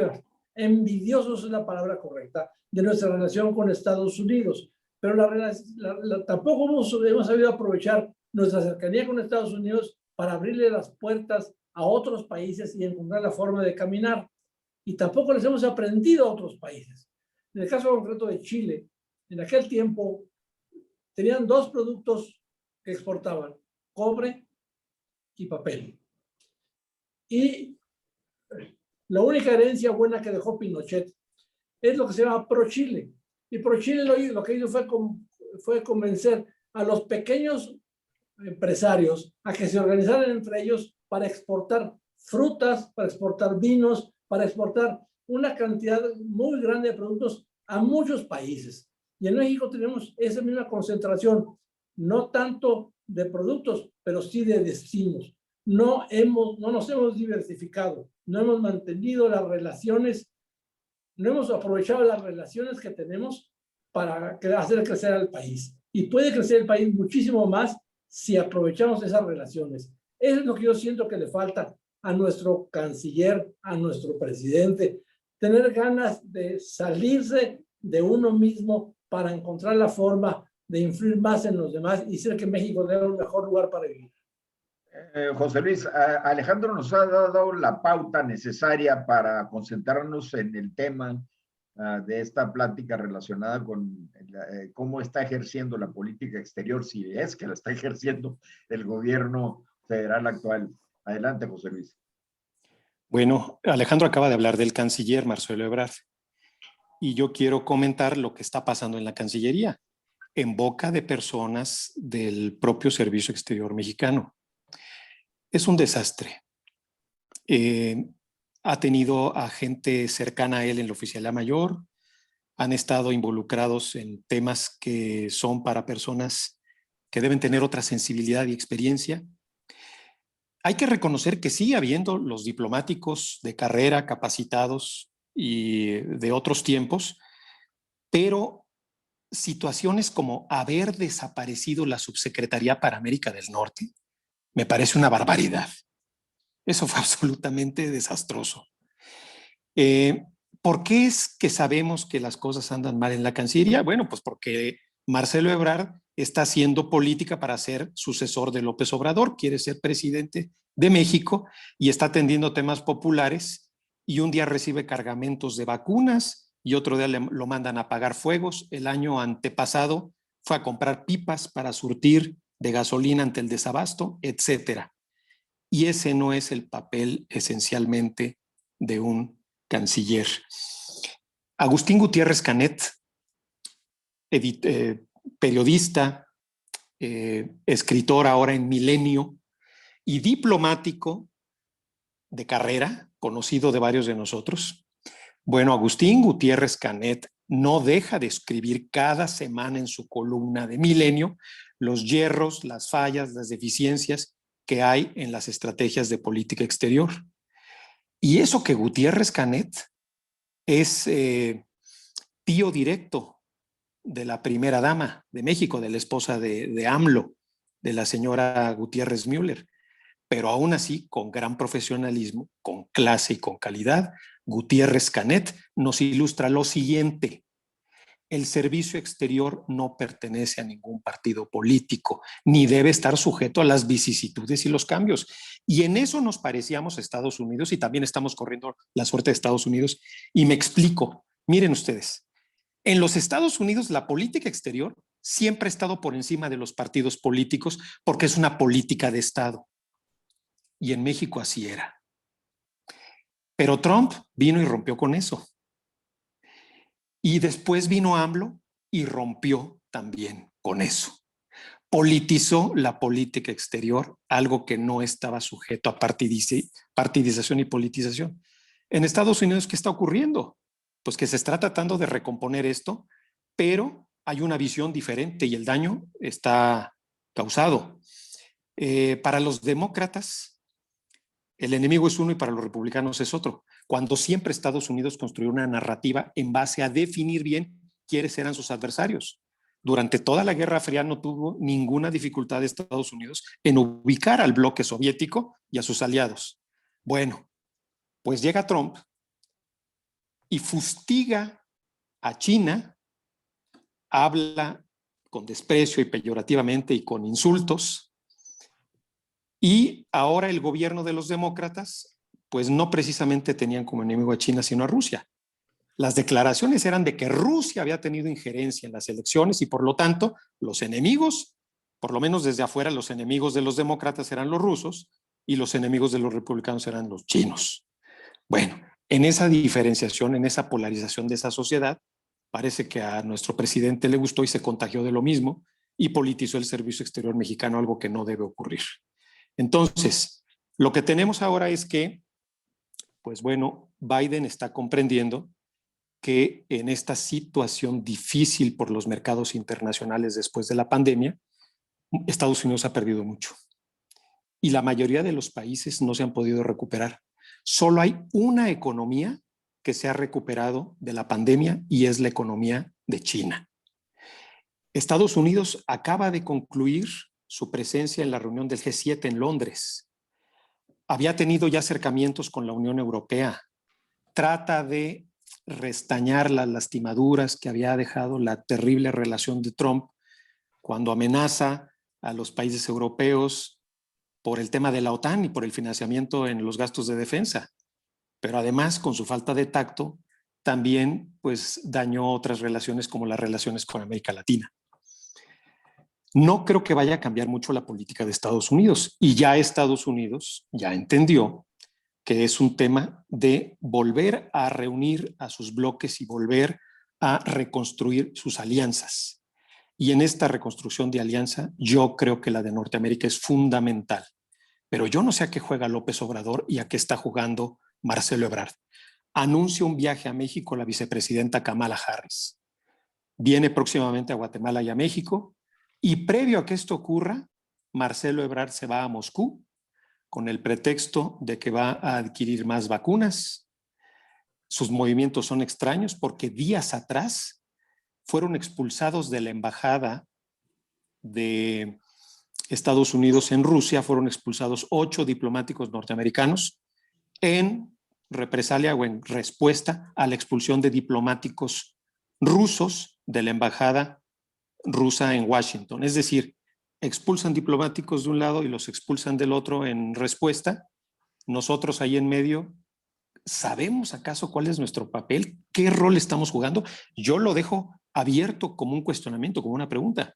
envidiosos, es la palabra correcta, de nuestra relación con Estados Unidos. Pero tampoco hemos sabido aprovechar nuestra cercanía con Estados Unidos para abrirle las puertas a otros países y encontrar la forma de caminar. Y tampoco les hemos aprendido a otros países. En el caso concreto de Chile, en aquel tiempo tenían dos productos que exportaban, cobre y papel. Y la única herencia buena que dejó Pinochet es lo que se llama ProChile. Y ProChile lo que hizo fue convencer a los pequeños empresarios a que se organizaran entre ellos para exportar frutas, para exportar vinos, para exportar una cantidad muy grande de productos a muchos países. Y en México tenemos esa misma concentración, no tanto de productos, pero sí de destinos. No nos hemos diversificado, no hemos mantenido las relaciones, no hemos aprovechado las relaciones que tenemos para hacer crecer al país. Y puede crecer el país muchísimo más si aprovechamos esas relaciones. Eso es lo que yo siento que le falta a nuestro canciller, a nuestro presidente, tener ganas de salirse de uno mismo para encontrar la forma de influir más en los demás y ser que México sea un mejor lugar para vivir. José Luis, Alejandro nos ha dado la pauta necesaria para concentrarnos en el tema de esta plática relacionada con cómo está ejerciendo la política exterior, si es que la está ejerciendo el gobierno federal actual. Adelante, José Luis. Bueno, Alejandro acaba de hablar del canciller Marcelo Ebrard y yo quiero comentar lo que está pasando en la Cancillería, en boca de personas del propio Servicio Exterior mexicano. Es un desastre. Ha tenido a gente cercana a él en la oficialía mayor, han estado involucrados en temas que son para personas que deben tener otra sensibilidad y experiencia. Hay que reconocer que sigue habiendo los diplomáticos de carrera capacitados y de otros tiempos, pero situaciones como haber desaparecido la Subsecretaría para América del Norte me parece una barbaridad. Eso fue absolutamente desastroso. ¿Por qué es que sabemos que las cosas andan mal en la Cancillería? Bueno, pues porque Marcelo Ebrard está haciendo política para ser sucesor de López Obrador, quiere ser presidente de México y está atendiendo temas populares y un día recibe cargamentos de vacunas y otro día lo mandan a apagar fuegos. El año antepasado fue a comprar pipas para surtir de gasolina ante el desabasto, etcétera. Y ese no es el papel esencialmente de un canciller. Agustín Gutiérrez Canet, periodista, escritor ahora en Milenio y diplomático de carrera, conocido de varios de nosotros. Bueno, Agustín Gutiérrez Canet no deja de escribir cada semana en su columna de Milenio los yerros, las fallas, las deficiencias que hay en las estrategias de política exterior. Y eso que Gutiérrez Canet es tío directo de la primera dama de México, de la esposa de AMLO, de la señora Gutiérrez Müller. Pero aún así, con gran profesionalismo, con clase y con calidad, Gutiérrez Canet nos ilustra lo siguiente: el servicio exterior no pertenece a ningún partido político, ni debe estar sujeto a las vicisitudes y los cambios. Y en eso nos parecíamos a Estados Unidos y también estamos corriendo la suerte de Estados Unidos. Y me explico. Miren ustedes, en los Estados Unidos la política exterior siempre ha estado por encima de los partidos políticos porque es una política de Estado. Y en México así era. Pero Trump vino y rompió con eso. Y después vino AMLO y rompió también con eso. Politizó la política exterior, algo que no estaba sujeto a partidización y politización. En Estados Unidos, ¿qué está ocurriendo? Pues que se está tratando de recomponer esto, pero hay una visión diferente y el daño está causado. Para los demócratas, el enemigo es uno y para los republicanos es otro. Cuando siempre Estados Unidos construyó una narrativa en base a definir bien quiénes eran sus adversarios. Durante toda la Guerra Fría no tuvo ninguna dificultad de Estados Unidos en ubicar al bloque soviético y a sus aliados. Bueno, pues llega Trump y fustiga a China, habla con desprecio y peyorativamente y con insultos. Y ahora el gobierno de los demócratas, pues no precisamente tenían como enemigo a China, sino a Rusia. Las declaraciones eran de que Rusia había tenido injerencia en las elecciones y por lo tanto los enemigos, por lo menos desde afuera, los enemigos de los demócratas eran los rusos y los enemigos de los republicanos eran los chinos. Bueno, en esa diferenciación, en esa polarización de esa sociedad, parece que a nuestro presidente le gustó y se contagió de lo mismo y politizó el servicio exterior mexicano, algo que no debe ocurrir. Entonces, lo que tenemos ahora es que, pues bueno, Biden está comprendiendo que en esta situación difícil por los mercados internacionales después de la pandemia, Estados Unidos ha perdido mucho. Y la mayoría de los países no se han podido recuperar. Solo hay una economía que se ha recuperado de la pandemia y es la economía de China. Estados Unidos acaba de concluir su presencia en la reunión del G7 en Londres. Había tenido ya acercamientos con la Unión Europea. Trata de restañar las lastimaduras que había dejado la terrible relación de Trump cuando amenaza a los países europeos por el tema de la OTAN y por el financiamiento en los gastos de defensa. Pero además, con su falta de tacto, también pues dañó otras relaciones como las relaciones con América Latina. No creo que vaya a cambiar mucho la política de Estados Unidos, y ya Estados Unidos ya entendió que es un tema de volver a reunir a sus bloques y volver a reconstruir sus alianzas. Y en esta reconstrucción de alianza, yo creo que la de Norteamérica es fundamental. Pero yo no sé a qué juega López Obrador y a qué está jugando Marcelo Ebrard. Anuncia un viaje a México la vicepresidenta Kamala Harris. Viene próximamente a Guatemala y a México. Y previo a que esto ocurra, Marcelo Ebrard se va a Moscú con el pretexto de que va a adquirir más vacunas. Sus movimientos son extraños porque días atrás fueron expulsados de la embajada de Estados Unidos en Rusia, fueron expulsados 8 diplomáticos norteamericanos en represalia o en respuesta a la expulsión de diplomáticos rusos de la embajada rusa en Washington. Es decir, expulsan diplomáticos de un lado y los expulsan del otro en respuesta. Nosotros ahí en medio, ¿sabemos acaso cuál es nuestro papel? ¿Qué rol estamos jugando? Yo lo dejo abierto como un cuestionamiento, como una pregunta,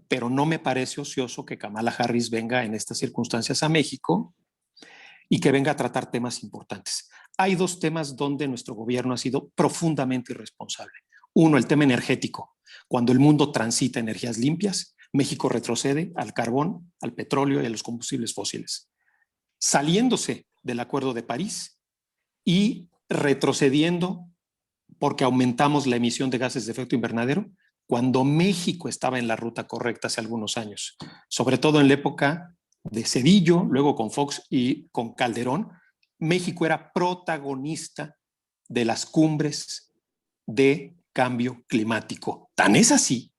pero no me parece ocioso que Kamala Harris venga en estas circunstancias a México y que venga a tratar temas importantes. Hay 2 temas donde nuestro gobierno ha sido profundamente irresponsable. Uno, el tema energético. Cuando el mundo transita energías limpias, México retrocede al carbón, al petróleo y a los combustibles fósiles, saliéndose del Acuerdo de París y retrocediendo porque aumentamos la emisión de gases de efecto invernadero cuando México estaba en la ruta correcta hace algunos años, sobre todo en la época de Zedillo, luego con Fox y con Calderón. México era protagonista de las cumbres de cambio climático. Tan es así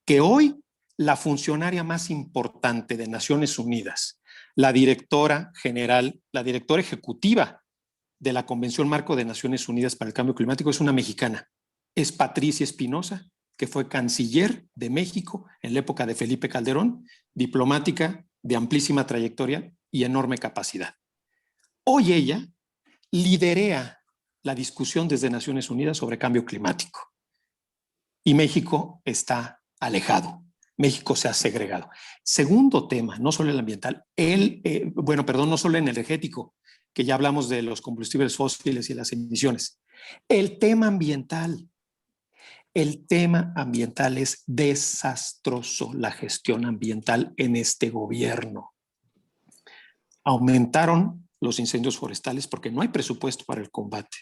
que hoy la funcionaria más importante de Naciones Unidas, la directora general, la directora ejecutiva de la Convención Marco de Naciones Unidas para el Cambio Climático, es una mexicana. Es Patricia Espinosa, que fue canciller de México en la época de Felipe Calderón, diplomática de amplísima trayectoria y enorme capacidad. Hoy ella liderea la discusión desde Naciones Unidas sobre cambio climático. Y México está alejado. México se ha segregado. Segundo tema, no solo el ambiental, no solo el energético, que ya hablamos de los combustibles fósiles y las emisiones. El tema ambiental. El tema ambiental es desastroso, la gestión ambiental en este gobierno. Aumentaron los incendios forestales porque no hay presupuesto para el combate.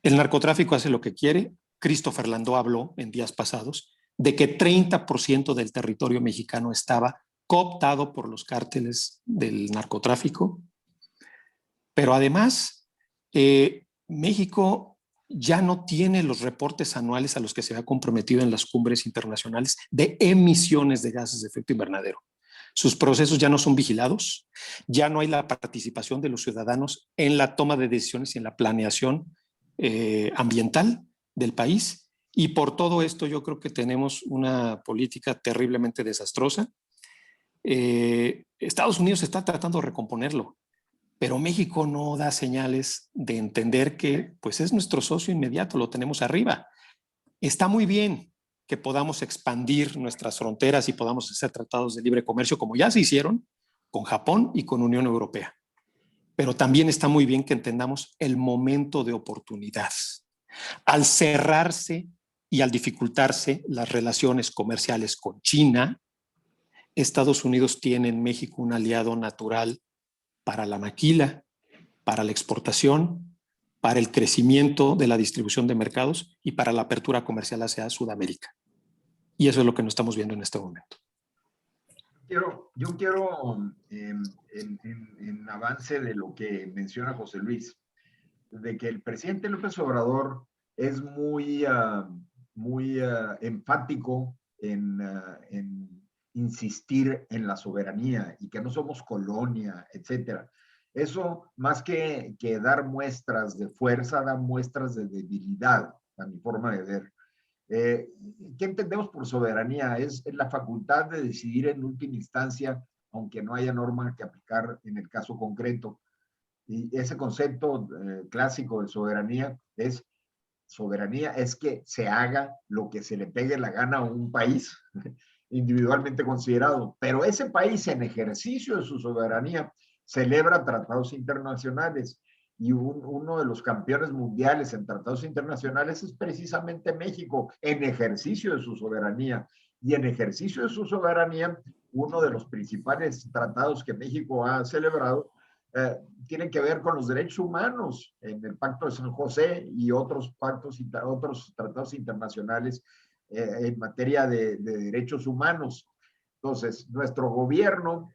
El narcotráfico hace lo que quiere. Christopher Landó habló en días pasados de que 30% del territorio mexicano estaba cooptado por los cárteles del narcotráfico. Pero además, México ya no tiene los reportes anuales a los que se ha comprometido en las cumbres internacionales de emisiones de gases de efecto invernadero. Sus procesos ya no son vigilados, ya no hay la participación de los ciudadanos en la toma de decisiones y en la planeación ambiental del país. Y por todo esto yo creo que tenemos una política terriblemente desastrosa. Estados Unidos está tratando de recomponerlo, pero México no da señales de entender que pues es nuestro socio inmediato, lo tenemos arriba. Está muy bien que podamos expandir nuestras fronteras y podamos hacer tratados de libre comercio como ya se hicieron con Japón y con Unión Europea. Pero también está muy bien que entendamos el momento de oportunidad. Al cerrarse y al dificultarse las relaciones comerciales con China, Estados Unidos tiene en México un aliado natural para la maquila, para la exportación, para el crecimiento de la distribución de mercados y para la apertura comercial hacia Sudamérica. Y eso es lo que no estamos viendo en este momento. Yo quiero en avance de lo que menciona José Luis, de que el presidente López Obrador es muy enfático en insistir en la soberanía y que no somos colonia, etcétera. Eso, más que dar muestras de fuerza, da muestras de debilidad, a mi forma de ver. ¿Qué entendemos por soberanía? Es la facultad de decidir en última instancia, aunque no haya norma que aplicar en el caso concreto, Y ese concepto clásico de soberanía es que se haga lo que se le pegue la gana a un país individualmente considerado, pero ese país en ejercicio de su soberanía celebra tratados internacionales y uno de los campeones mundiales en tratados internacionales es precisamente México en ejercicio de su soberanía. Y en ejercicio de su soberanía, uno de los principales tratados que México ha celebrado tiene que ver con los derechos humanos en el Pacto de San José y otros pactos, otros tratados internacionales en materia de derechos humanos. Entonces, nuestro gobierno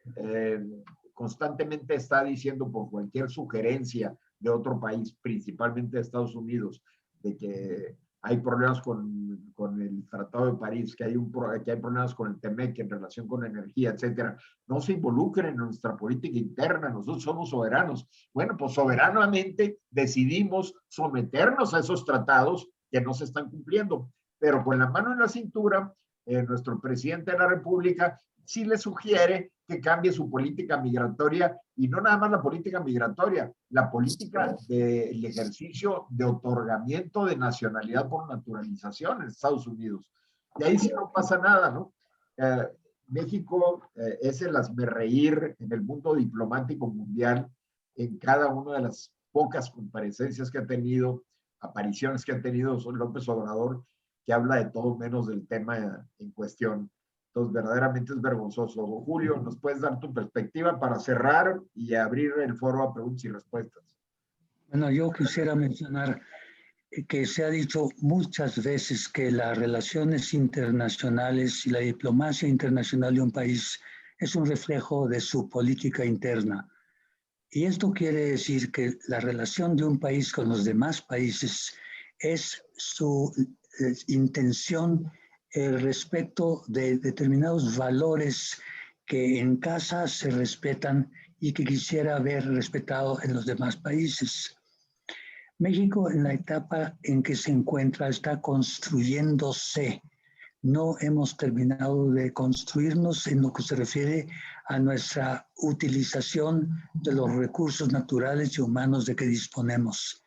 constantemente está diciendo por cualquier sugerencia de otro país, principalmente de Estados Unidos, de que hay problemas con el Tratado de París, que hay problemas con el TEMEC en relación con energía, etcétera. No se involucren en nuestra política interna, nosotros somos soberanos. Bueno, pues soberanamente decidimos someternos a esos tratados que no se están cumpliendo, pero con la mano en la cintura, nuestro presidente de la República sí le sugiere que cambie su política migratoria, y no nada más la política migratoria, la política del ejercicio de otorgamiento de nacionalidad por naturalización en Estados Unidos. Y ahí sí no pasa nada, ¿no? México es el hazmerreír en el mundo diplomático mundial en cada una de las pocas comparecencias que ha tenido, apariciones que ha tenido López Obrador, que habla de todo menos del tema en cuestión. Entonces, verdaderamente es vergonzoso. Julio, ¿nos puedes dar tu perspectiva para cerrar y abrir el foro a preguntas y respuestas? Bueno, yo quisiera mencionar que se ha dicho muchas veces que las relaciones internacionales y la diplomacia internacional de un país es un reflejo de su política interna. Y esto quiere decir que la relación de un país con los demás países es su intención respecto de determinados valores que en casa se respetan y que quisiera ver respetado en los demás países. México, en la etapa en que se encuentra, está construyéndose. No hemos terminado de construirnos en lo que se refiere a nuestra utilización de los recursos naturales y humanos de que disponemos.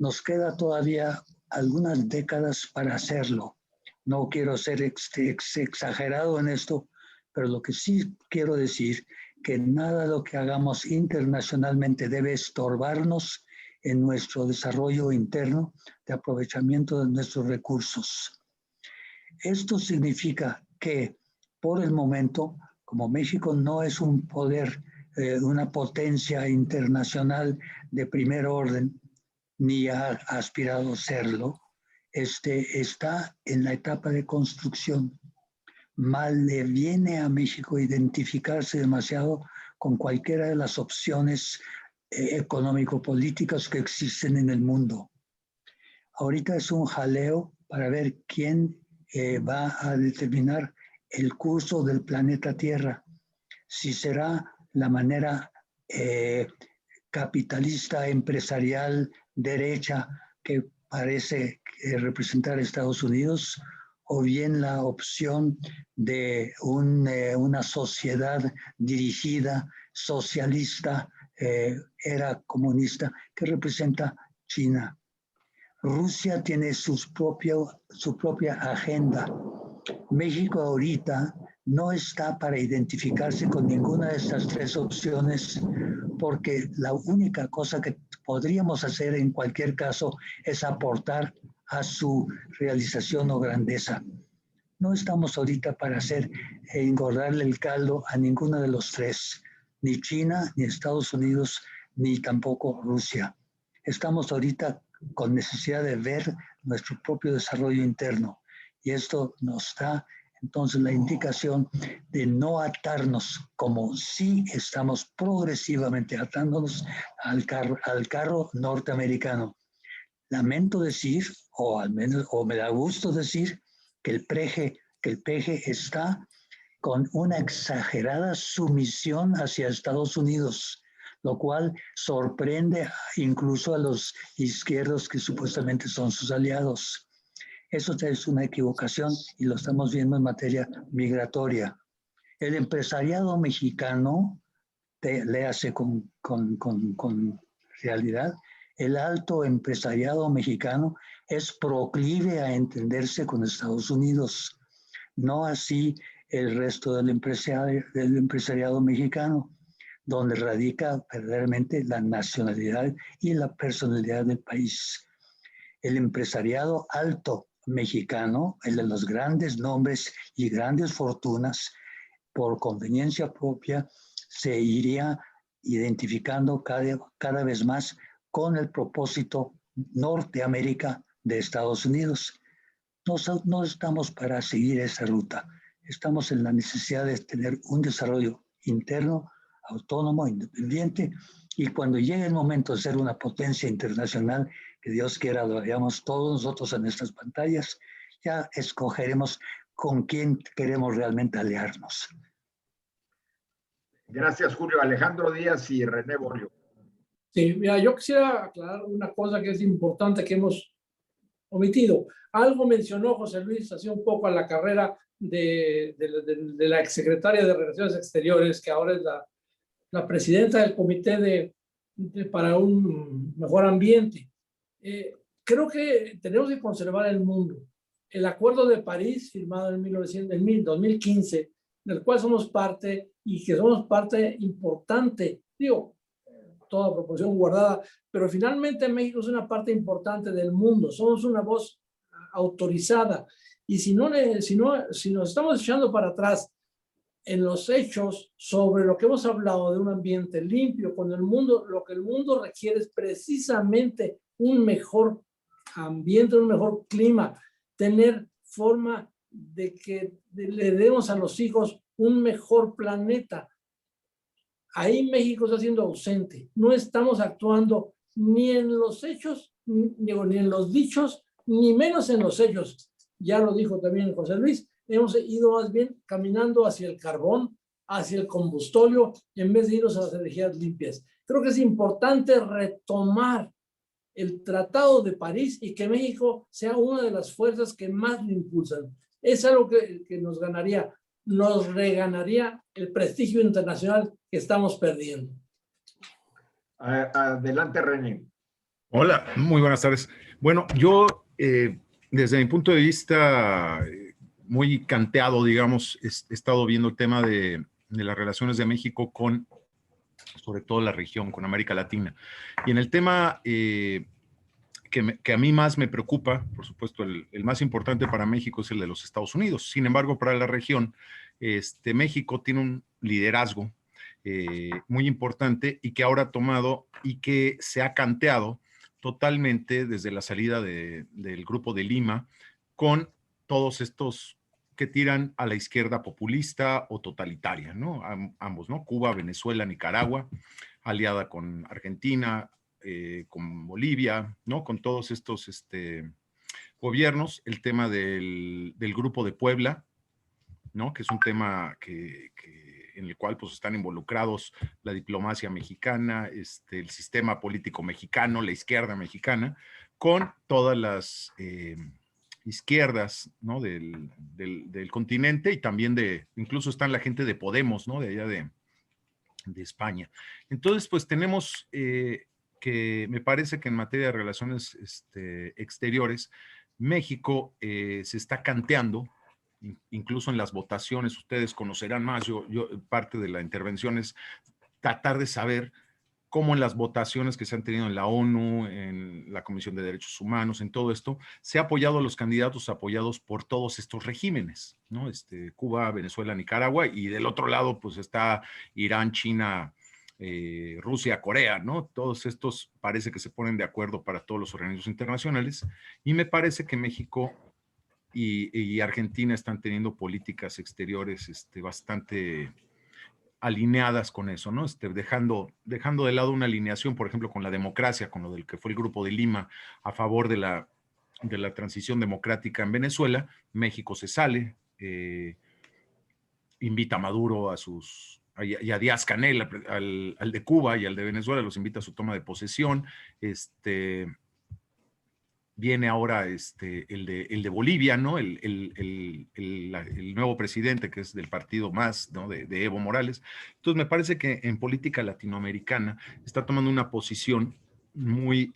Nos queda todavía algunas décadas para hacerlo. No quiero ser exagerado en esto, pero lo que sí quiero decir que nada de lo que hagamos internacionalmente debe estorbarnos en nuestro desarrollo interno de aprovechamiento de nuestros recursos. Esto significa que por el momento, como México no es un poder, una potencia internacional de primer orden, ni ha aspirado a serlo, está en la etapa de construcción. Mal le viene a México identificarse demasiado con cualquiera de las opciones económico-políticas que existen en el mundo. Ahorita es un jaleo para ver quién va a determinar el curso del planeta Tierra. Si será la manera capitalista, empresarial, derecha que parece representar Estados Unidos, o bien la opción de una sociedad dirigida, socialista, era comunista, que representa China. Rusia tiene su propia agenda. México ahorita no está para identificarse con ninguna de estas tres opciones, porque la única cosa que podríamos hacer en cualquier caso es aportar a su realización o grandeza. No estamos ahorita para engordarle el caldo a ninguno de los tres, ni China, ni Estados Unidos, ni tampoco Rusia. Estamos ahorita con necesidad de ver nuestro propio desarrollo interno, y esto nos da entonces la indicación de no atarnos, como sí estamos progresivamente atándonos al carro norteamericano. Lamento decir, o al menos, o me da gusto decir, que el PG está con una exagerada sumisión hacia Estados Unidos, lo cual sorprende incluso a los izquierdos que supuestamente son sus aliados. Eso es una equivocación y lo estamos viendo en materia migratoria. El empresariado mexicano, léase con realidad, el alto empresariado mexicano es proclive a entenderse con Estados Unidos, no así el resto del empresariado mexicano, donde radica verdaderamente la nacionalidad y la personalidad del país. El empresariado alto mexicano, el de los grandes nombres y grandes fortunas, por conveniencia propia, se iría identificando cada vez más con el propósito Norteamérica de Estados Unidos. No estamos para seguir esa ruta. Estamos en la necesidad de tener un desarrollo interno, autónomo, independiente, y cuando llegue el momento de ser una potencia internacional, que Dios quiera lo veamos todos nosotros en estas pantallas, ya escogeremos con quién queremos realmente aliarnos. Gracias, Julio. Alejandro Díaz y René Bolio. Sí, mira, yo quisiera aclarar una cosa que es importante que hemos omitido. Algo mencionó José Luis hace un poco a la carrera de la exsecretaria de Relaciones Exteriores, que ahora es la presidenta del Comité para un Mejor Ambiente. Creo que tenemos que conservar el mundo. El Acuerdo de París, firmado en 2015, del cual somos parte y que somos parte importante, digo, toda proporción guardada, pero finalmente México es una parte importante del mundo, somos una voz autorizada, y si nos estamos echando para atrás en los hechos sobre lo que hemos hablado de un ambiente limpio, cuando lo que el mundo requiere es precisamente un mejor ambiente, un mejor clima, tener forma de que le demos a los hijos un mejor planeta. Ahí México está siendo ausente. No estamos actuando ni en los hechos, ni en los dichos, ni menos en los hechos. Ya lo dijo también José Luis, hemos ido más bien caminando hacia el carbón, hacia el combustorio, en vez de irnos a las energías limpias. Creo que es importante retomar el Tratado de París y que México sea una de las fuerzas que más lo impulsan. Es algo que nos reganaría el prestigio internacional que estamos perdiendo. Adelante, René. Hola, muy buenas tardes. Bueno, yo desde mi punto de vista muy canteado, digamos, he estado viendo el tema de las relaciones de México con, sobre todo la región, con América Latina. Y en el tema que a mí más me preocupa, por supuesto, el más importante para México es el de los Estados Unidos. Sin embargo, para la región, México tiene un liderazgo muy importante y que ahora ha tomado y que se ha canteado totalmente desde la salida del Grupo de Lima con todos estos que tiran a la izquierda populista o totalitaria, ¿no? Ambos, ¿no? Cuba, Venezuela, Nicaragua, aliada con Argentina, con Bolivia, ¿no? Con todos estos gobiernos, el tema del Grupo de Puebla, ¿no? Que es un tema en el cual pues, están involucrados la diplomacia mexicana, el sistema político mexicano, la izquierda mexicana, con todas las izquierdas, ¿no? del continente y también incluso están la gente de Podemos, ¿no? De allá de España. Entonces, pues tenemos que me parece que en materia de relaciones exteriores, México se está canteando, incluso en las votaciones, ustedes conocerán más, yo parte de la intervención es tratar de saber cómo en las votaciones que se han tenido en la ONU, en la Comisión de Derechos Humanos, en todo esto, se ha apoyado a los candidatos apoyados por todos estos regímenes, ¿no? Cuba, Venezuela, Nicaragua, y del otro lado, pues está Irán, China, Rusia, Corea, ¿no? Todos estos parece que se ponen de acuerdo para todos los organismos internacionales, y me parece que México y Argentina están teniendo políticas exteriores bastante alineadas con eso, ¿no? Dejando de lado una alineación, por ejemplo, con la democracia, con lo del que fue el Grupo de Lima a favor de la transición democrática en Venezuela. México se sale, invita a Maduro y a Díaz-Canel, al de Cuba y al de Venezuela, los invita a su toma de posesión, viene ahora el de Bolivia, ¿no? El nuevo presidente, que es del partido MAS, ¿no? De Evo Morales. Entonces me parece que en política latinoamericana está tomando una posición muy,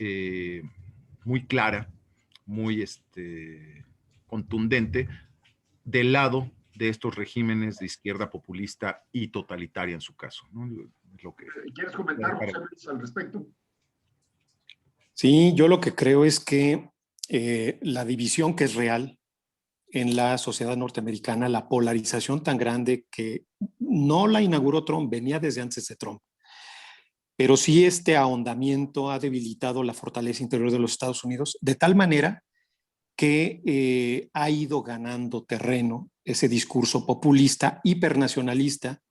muy clara, muy contundente, del lado de estos regímenes de izquierda populista y totalitaria en su caso, ¿no? ¿Quieres comentar, José Luis, al respecto? Sí, yo lo que creo es que la división que es real en la sociedad norteamericana, la polarización tan grande que no la inauguró Trump, venía desde antes de Trump, pero sí este ahondamiento ha debilitado la fortaleza interior de los Estados Unidos de tal manera que ha ido ganando terreno ese discurso populista, hipernacionalista,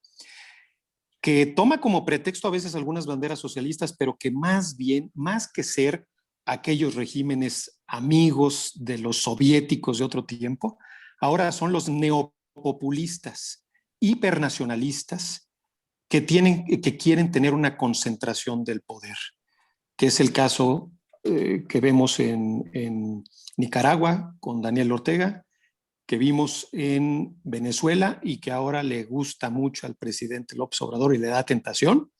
que toma como pretexto a veces algunas banderas socialistas, pero que más bien, más que ser aquellos regímenes amigos de los soviéticos de otro tiempo, ahora son los neopopulistas, hipernacionalistas, que quieren tener una concentración del poder, que es el caso que vemos en Nicaragua con Daniel Ortega, que vimos en Venezuela y que ahora le gusta mucho al presidente López Obrador y le da tentación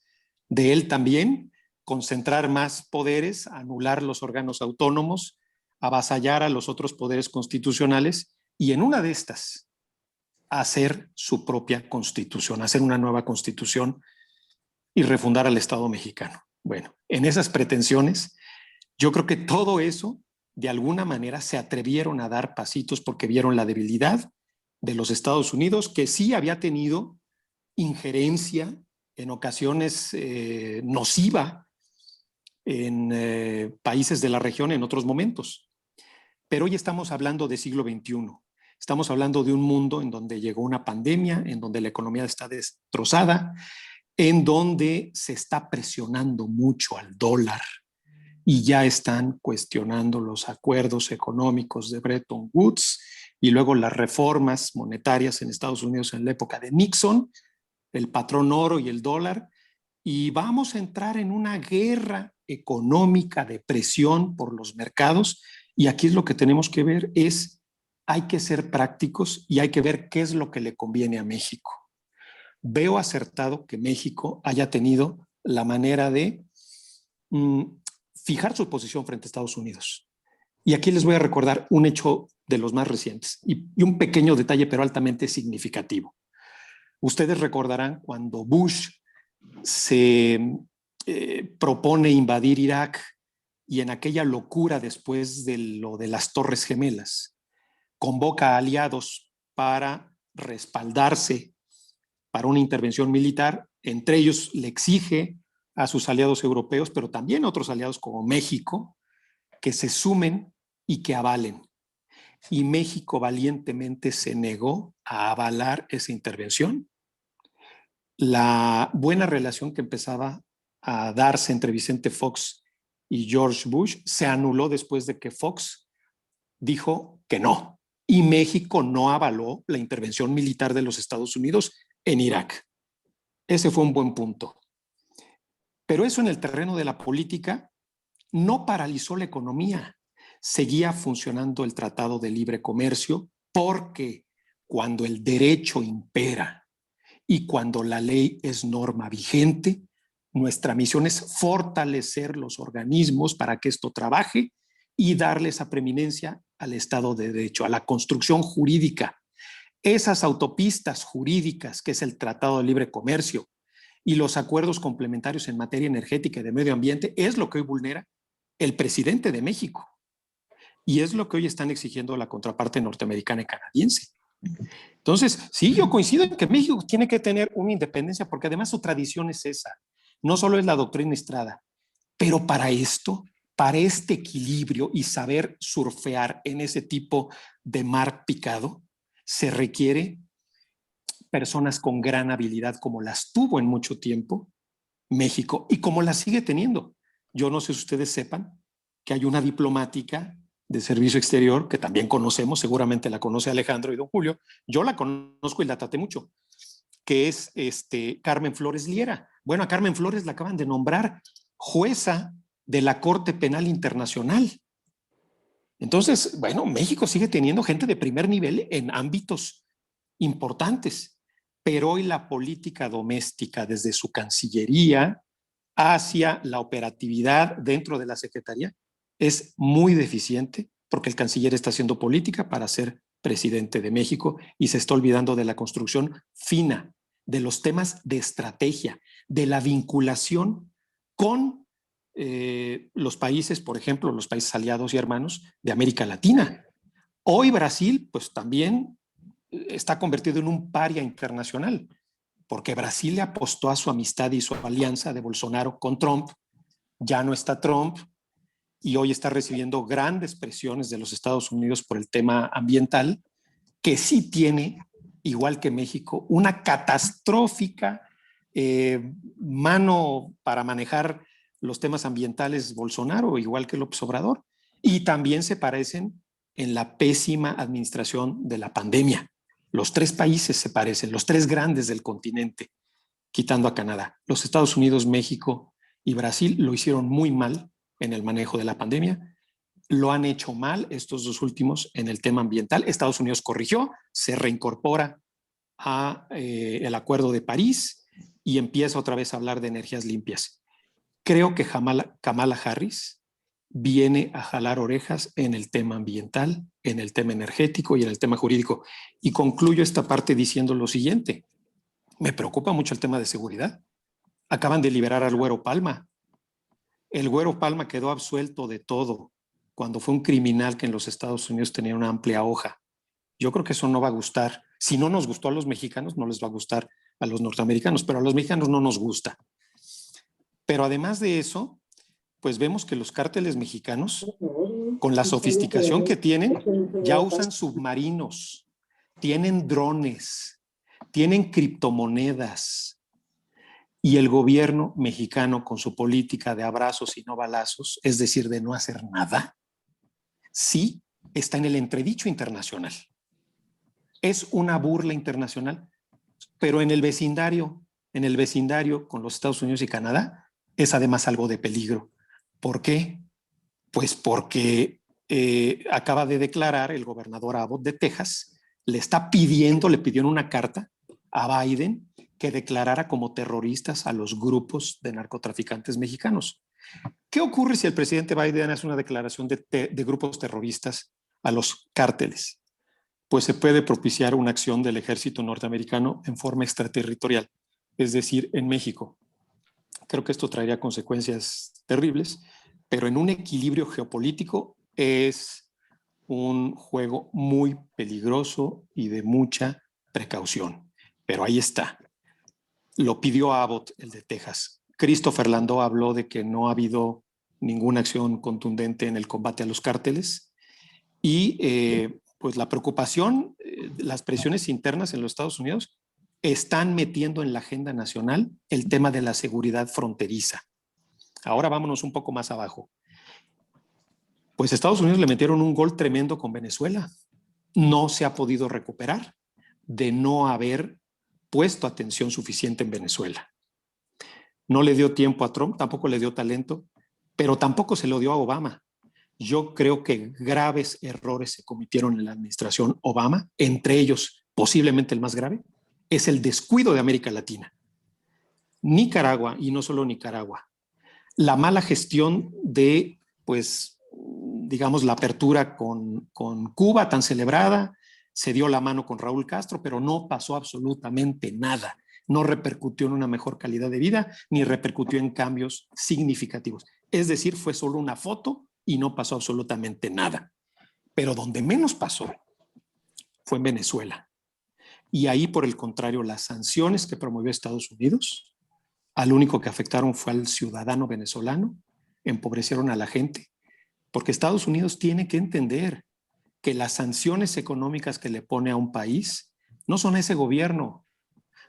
de él también concentrar más poderes, anular los órganos autónomos, avasallar a los otros poderes constitucionales y en una de estas hacer su propia constitución, hacer una nueva constitución y refundar al Estado mexicano. Bueno, en esas pretensiones, yo creo que todo eso de alguna manera se atrevieron a dar pasitos porque vieron la debilidad de los Estados Unidos, que sí había tenido injerencia en ocasiones nociva en países de la región en otros momentos. Pero hoy estamos hablando de siglo XXI. Estamos hablando de un mundo en donde llegó una pandemia, en donde la economía está destrozada, en donde se está presionando mucho al dólar, y ya están cuestionando los acuerdos económicos de Bretton Woods y luego las reformas monetarias en Estados Unidos en la época de Nixon, el patrón oro y el dólar, y vamos a entrar en una guerra económica de presión por los mercados, y aquí es lo que tenemos que ver hay que ser prácticos y hay que ver qué es lo que le conviene a México. Veo acertado que México haya tenido la manera de fijar su posición frente a Estados Unidos. Y aquí les voy a recordar un hecho de los más recientes y un pequeño detalle, pero altamente significativo. Ustedes recordarán cuando Bush se propone invadir Irak y en aquella locura después de lo de las Torres Gemelas, convoca a aliados para respaldarse para una intervención militar. Entre ellos le exige a sus aliados europeos, pero también a otros aliados como México, que se sumen y que avalen. Y México valientemente se negó a avalar esa intervención. La buena relación que empezaba a darse entre Vicente Fox y George Bush se anuló después de que Fox dijo que no. Y México no avaló la intervención militar de los Estados Unidos en Irak. Ese fue un buen punto. Pero eso en el terreno de la política no paralizó la economía. Seguía funcionando el Tratado de Libre Comercio porque cuando el derecho impera y cuando la ley es norma vigente, nuestra misión es fortalecer los organismos para que esto trabaje y darle esa preeminencia al Estado de Derecho, a la construcción jurídica. Esas autopistas jurídicas que es el Tratado de Libre Comercio y los acuerdos complementarios en materia energética y de medio ambiente es lo que hoy vulnera el presidente de México. Y es lo que hoy están exigiendo la contraparte norteamericana y canadiense. Entonces, sí, yo coincido en que México tiene que tener una independencia porque además su tradición es esa. No solo es la doctrina Estrada, pero para esto, para este equilibrio y saber surfear en ese tipo de mar picado, se requiere personas con gran habilidad como las tuvo en mucho tiempo México y como las sigue teniendo. Yo no sé si ustedes sepan que hay una diplomática de servicio exterior que también conocemos, seguramente la conoce Alejandro y don Julio, yo la conozco y la traté mucho, que es Carmen Flores Liera. Bueno, a Carmen Flores la acaban de nombrar jueza de la Corte Penal Internacional. Entonces, bueno, México sigue teniendo gente de primer nivel en ámbitos importantes, pero hoy la política doméstica desde su Cancillería hacia la operatividad dentro de la Secretaría es muy deficiente porque el canciller está haciendo política para ser presidente de México y se está olvidando de la construcción fina, de los temas de estrategia, de la vinculación con los países, por ejemplo, los países aliados y hermanos de América Latina. Hoy Brasil, pues también está convertido en un paria internacional, porque Brasil le apostó a su amistad y su alianza de Bolsonaro con Trump. Ya no está Trump y hoy está recibiendo grandes presiones de los Estados Unidos por el tema ambiental, que sí tiene, igual que México, una catastrófica mano para manejar los temas ambientales Bolsonaro, igual que López Obrador, y también se parecen en la pésima administración de la pandemia. Los tres países se parecen, los tres grandes del continente, quitando a Canadá. Los Estados Unidos, México y Brasil lo hicieron muy mal en el manejo de la pandemia. Lo han hecho mal estos dos últimos en el tema ambiental. Estados Unidos corrigió, se reincorpora a el Acuerdo de París y empieza otra vez a hablar de energías limpias. Creo que Kamala Harris viene a jalar orejas en el tema ambiental, en el tema energético y en el tema jurídico. Y concluyo esta parte diciendo lo siguiente. Me preocupa mucho el tema de seguridad. Acaban de liberar al Güero Palma. El Güero Palma quedó absuelto de todo cuando fue un criminal que en los Estados Unidos tenía una amplia hoja. Yo creo que eso no va a gustar. Si no nos gustó a los mexicanos, no les va a gustar a los norteamericanos, pero a los mexicanos no nos gusta. Pero además de eso, pues vemos que los cárteles mexicanos, con la sofisticación que tienen, ya usan submarinos, tienen drones, tienen criptomonedas. Y el gobierno mexicano, con su política de abrazos y no balazos, es decir, de no hacer nada, sí está en el entredicho internacional. Es una burla internacional, pero en el vecindario con los Estados Unidos y Canadá, es además algo de peligro. ¿Por qué? Pues porque acaba de declarar el gobernador Abbott de Texas, le pidió en una carta a Biden que declarara como terroristas a los grupos de narcotraficantes mexicanos. ¿Qué ocurre si el presidente Biden hace una declaración de grupos terroristas a los cárteles? Pues se puede propiciar una acción del ejército norteamericano en forma extraterritorial, es decir, en México. Creo que esto traería consecuencias terribles, pero en un equilibrio geopolítico es un juego muy peligroso y de mucha precaución. Pero ahí está. Lo pidió Abbott, el de Texas. Christopher Landau habló de que no ha habido ninguna acción contundente en el combate a los cárteles y pues la preocupación, las presiones internas en los Estados Unidos están metiendo en la agenda nacional el tema de la seguridad fronteriza. Ahora vámonos un poco más abajo. Pues Estados Unidos le metieron un gol tremendo con Venezuela. No se ha podido recuperar de no haber puesto atención suficiente en Venezuela. No le dio tiempo a Trump, tampoco le dio talento, pero tampoco se lo dio a Obama. Yo creo que graves errores se cometieron en la administración Obama, entre ellos posiblemente el más grave, es el descuido de América Latina. Nicaragua, y no solo Nicaragua, la mala gestión de, pues, digamos, la apertura con Cuba tan celebrada, se dio la mano con Raúl Castro, pero no pasó absolutamente nada. No repercutió en una mejor calidad de vida, ni repercutió en cambios significativos. Es decir, fue solo una foto y no pasó absolutamente nada. Pero donde menos pasó fue en Venezuela. Y ahí, por el contrario, las sanciones que promovió Estados Unidos, al único que afectaron fue al ciudadano venezolano, empobrecieron a la gente, porque Estados Unidos tiene que entender que las sanciones económicas que le pone a un país no son a ese gobierno.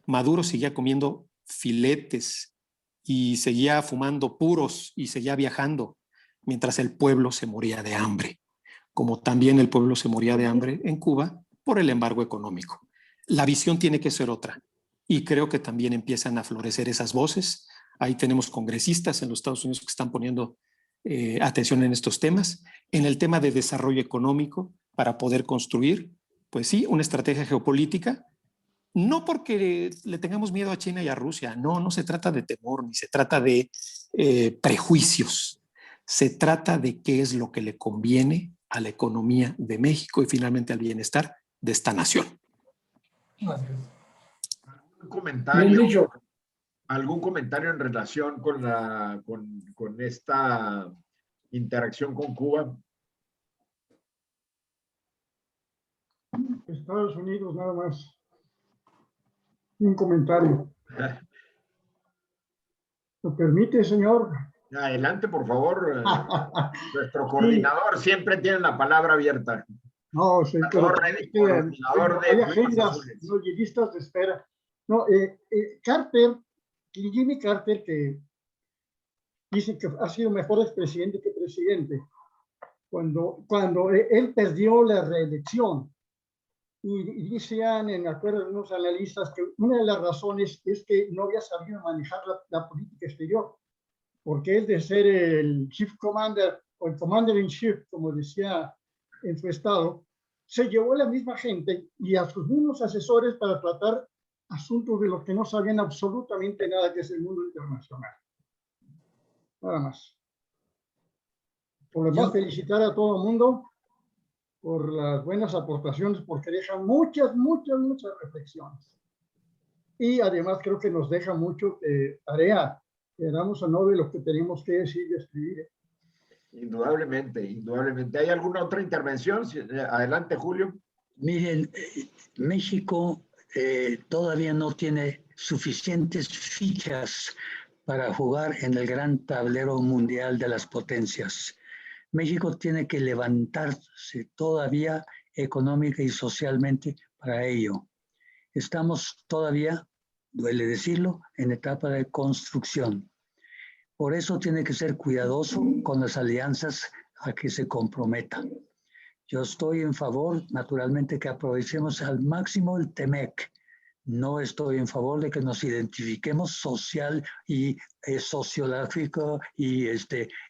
Maduro seguía comiendo filetes y seguía fumando puros y seguía viajando, mientras el pueblo se moría de hambre, como también el pueblo se moría de hambre en Cuba por el embargo económico. La visión tiene que ser otra y creo que también empiezan a florecer esas voces. Ahí tenemos congresistas en los Estados Unidos que están poniendo atención en estos temas. En el tema de desarrollo económico, para poder construir, pues sí, una estrategia geopolítica, no porque le tengamos miedo a China y a Rusia, no, no se trata de temor, ni se trata de prejuicios, se trata de qué es lo que le conviene a la economía de México y finalmente al bienestar de esta nación. ¿Un Bien dicho. algún comentario en relación con, con esta interacción con Cuba? Estados Unidos, nada más. Un comentario. ¿Lo permite, señor? Adelante, por favor. Nuestro coordinador siempre tiene la palabra abierta. No, sí, pero Coordinador hay de agendas, no, y listas de espera. No, Carter, Jimmy Carter, que dice que ha sido mejor expresidente que presidente, cuando él perdió la reelección, y decían, en acuerdo de unos analistas, que una de las razones es que no había sabido manejar la política exterior, porque él, de ser el chief commander o el commander in chief, como decía en su estado, se llevó a la misma gente y a sus mismos asesores para tratar asuntos de los que no sabían absolutamente nada, que es el mundo internacional. Nada más. Por lo demás, felicitar a todo el mundo por las buenas aportaciones, porque dejan muchas reflexiones. Y además creo que nos deja mucho tarea, que damos honor de lo que tenemos que decir y escribir. Indudablemente, indudablemente. ¿Hay alguna otra intervención? Adelante, Julio. Miren, México todavía no tiene suficientes fichas para jugar en el gran tablero mundial de las potencias. México tiene que levantarse todavía económica y socialmente para ello. Estamos todavía, duele decirlo, en etapa de construcción. Por eso tiene que ser cuidadoso con las alianzas a que se comprometa. Yo estoy en favor, naturalmente, que aprovechemos al máximo el TEMEC. No estoy en favor de que nos identifiquemos social y sociológico y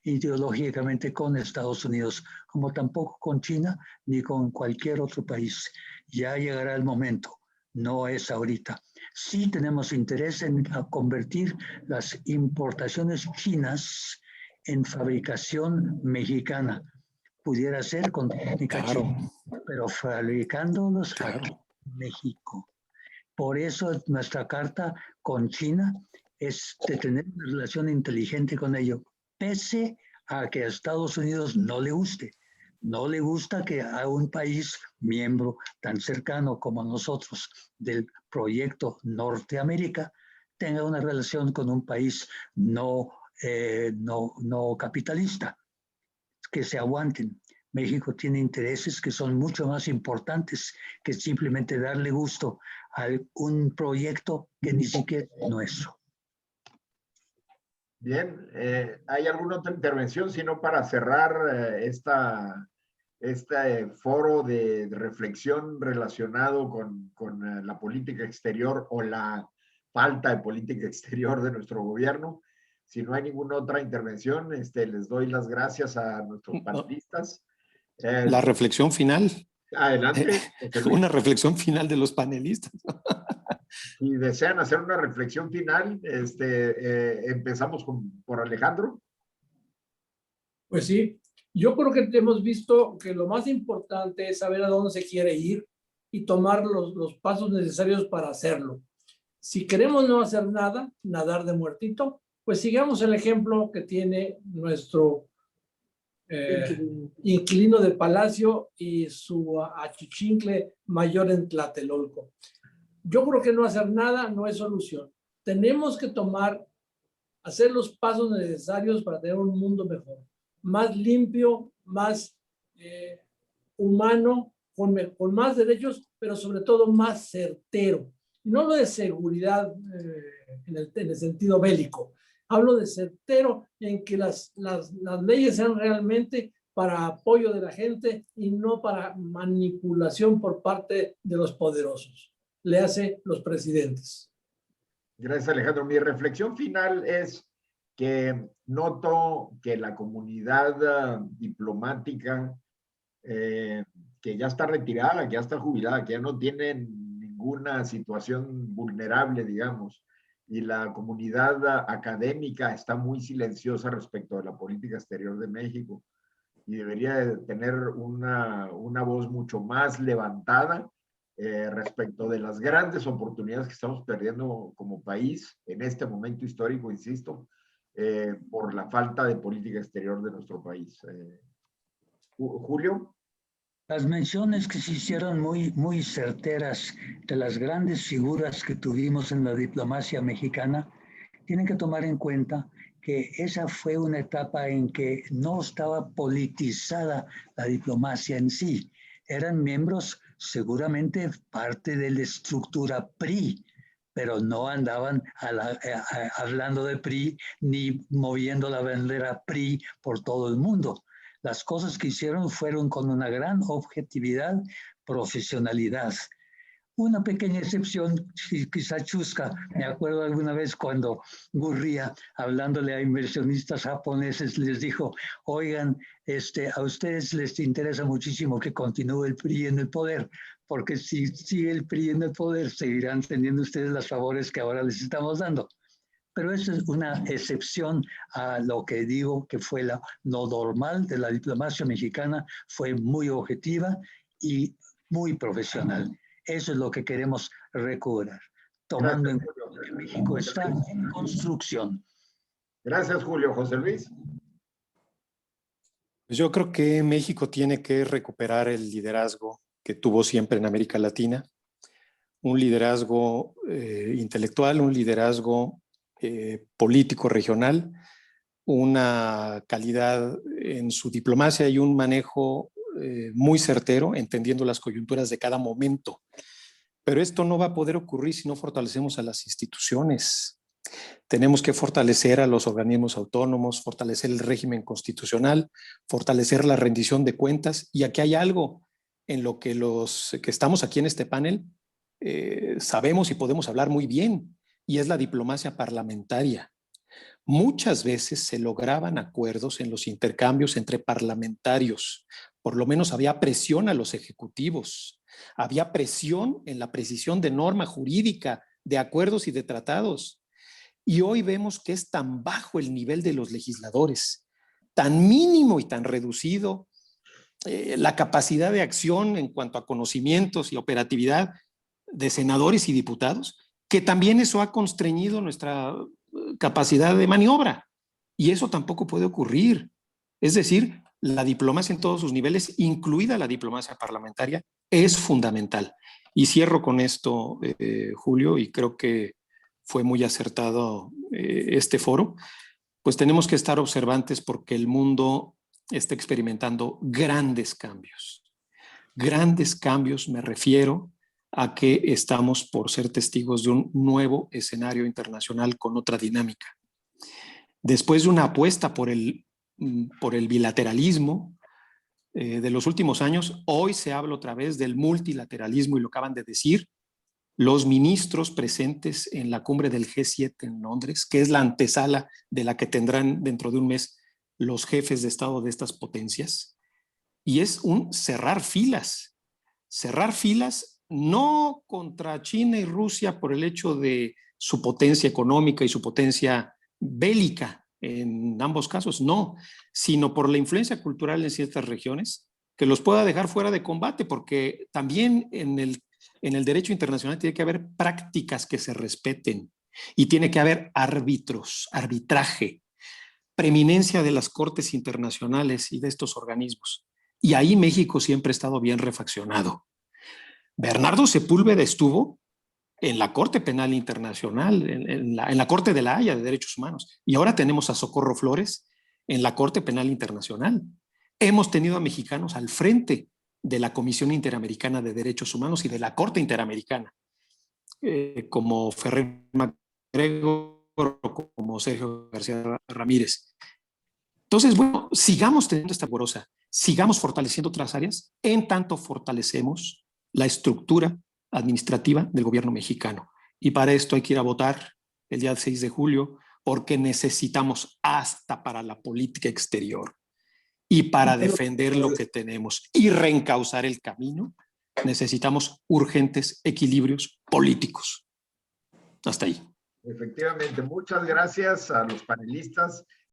ideológicamente con Estados Unidos, como tampoco con China ni con cualquier otro país. Ya llegará el momento, no es ahorita. Sí tenemos interés en convertir las importaciones chinas en fabricación mexicana. Pudiera ser con técnica china, pero fabricándolos aquí en México. Por eso nuestra carta con China es de tener una relación inteligente con ello, pese a que a Estados Unidos no le guste. No le gusta que a un país miembro tan cercano como nosotros del proyecto Norteamérica tenga una relación con un país no capitalista. Que se aguanten. México tiene intereses que son mucho más importantes que simplemente darle gusto a un proyecto que ni siquiera es nuestro. Bien, ¿hay alguna otra intervención? Si no, para cerrar este foro de reflexión relacionado con la política exterior o la falta de política exterior de nuestro gobierno. Si no hay ninguna otra intervención, les doy las gracias a nuestros panelistas. La reflexión final. Adelante. Una reflexión final de los panelistas. Si desean hacer una reflexión final, empezamos por Alejandro. Pues sí, yo creo que hemos visto que lo más importante es saber a dónde se quiere ir y tomar los pasos necesarios para hacerlo. Si queremos no hacer nada, nadar de muertito, pues sigamos el ejemplo que tiene nuestro inquilino de Palacio y su achichincle mayor en Tlatelolco. Yo creo que no hacer nada no es solución. Tenemos que hacer los pasos necesarios para tener un mundo mejor, más limpio, más humano, con más derechos, pero sobre todo más certero. No lo de seguridad en el sentido bélico. Hablo de certero en que las leyes sean realmente para apoyo de la gente y no para manipulación por parte de los poderosos. Le hace los presidentes. Gracias, Alejandro. Mi reflexión final es que noto que la comunidad diplomática, que ya está retirada, que ya está jubilada, que ya no tiene ninguna situación vulnerable, digamos, y la comunidad académica está muy silenciosa respecto a la política exterior de México y debería de tener una voz mucho más levantada respecto de las grandes oportunidades que estamos perdiendo como país en este momento histórico, insisto, por la falta de política exterior de nuestro país. Julio. Las menciones que se hicieron muy certeras de las grandes figuras que tuvimos en la diplomacia mexicana, tienen que tomar en cuenta que esa fue una etapa en que no estaba politizada la diplomacia en sí. Eran miembros, seguramente parte de la estructura PRI, pero no andaban hablando de PRI ni moviendo la bandera PRI por todo el mundo. Las cosas que hicieron fueron con una gran objetividad, profesionalidad. Una pequeña excepción, quizá chusca, me acuerdo alguna vez cuando Gurría, hablándole a inversionistas japoneses, les dijo, oigan, a ustedes les interesa muchísimo que continúe el PRI en el poder, porque si sigue el PRI en el poder, seguirán teniendo ustedes los favores que ahora les estamos dando. Pero eso es una excepción a lo que digo que fue lo normal de la diplomacia mexicana, fue muy objetiva y muy profesional. Eso es lo que queremos recobrar, tomando en cuenta que México está en construcción. Gracias, Julio. José Luis. Yo creo que México tiene que recuperar el liderazgo que tuvo siempre en América Latina, un liderazgo intelectual, un liderazgo político regional, una calidad en su diplomacia y un manejo muy certero, entendiendo las coyunturas de cada momento. Pero esto no va a poder ocurrir si no fortalecemos a las instituciones. Tenemos que fortalecer a los organismos autónomos, fortalecer el régimen constitucional, fortalecer la rendición de cuentas. Y aquí hay algo en lo que los que estamos aquí en este panel sabemos y podemos hablar muy bien, y es la diplomacia parlamentaria. Muchas veces se lograban acuerdos en los intercambios entre parlamentarios. Por lo menos había presión a los ejecutivos, había presión en la precisión de norma jurídica, de acuerdos y de tratados. Y hoy vemos que es tan bajo el nivel de los legisladores, tan mínimo y tan reducido la capacidad de acción en cuanto a conocimientos y operatividad de senadores y diputados, que también eso ha constreñido nuestra capacidad de maniobra. Y eso tampoco puede ocurrir. Es decir, la diplomacia en todos sus niveles, incluida la diplomacia parlamentaria, es fundamental. Y cierro con esto, Julio, y creo que fue muy acertado este foro, pues tenemos que estar observantes porque el mundo está experimentando grandes cambios. Grandes cambios, me refiero a que estamos por ser testigos de un nuevo escenario internacional con otra dinámica. Después de una apuesta por el bilateralismo de los últimos años, hoy se habla otra vez del multilateralismo y lo acaban de decir los ministros presentes en la cumbre del G7 en Londres, que es la antesala de la que tendrán dentro de un mes los jefes de Estado de estas potencias. Y es un cerrar filas no contra China y Rusia por el hecho de su potencia económica y su potencia bélica en ambos casos, no, sino por la influencia cultural en ciertas regiones que los pueda dejar fuera de combate, porque también en el derecho internacional tiene que haber prácticas que se respeten y tiene que haber árbitros, arbitraje, preeminencia de las cortes internacionales y de estos organismos. Y ahí México siempre ha estado bien refaccionado. Bernardo Sepúlveda estuvo en la Corte Penal Internacional, en la Corte de la Haya de Derechos Humanos, y ahora tenemos a Socorro Flores en la Corte Penal Internacional. Hemos tenido a mexicanos al frente de la Comisión Interamericana de Derechos Humanos y de la Corte Interamericana, como Ferrer MacGregor o como Sergio García Ramírez. Entonces, bueno, sigamos teniendo esta porosa, sigamos fortaleciendo otras áreas, en tanto fortalecemos la estructura administrativa del gobierno mexicano. Y para esto hay que ir a votar el día 6 de julio porque necesitamos hasta para la política exterior y para defender lo que tenemos y reencauzar el camino, necesitamos urgentes equilibrios políticos. Hasta ahí. Efectivamente, muchas gracias a los panelistas.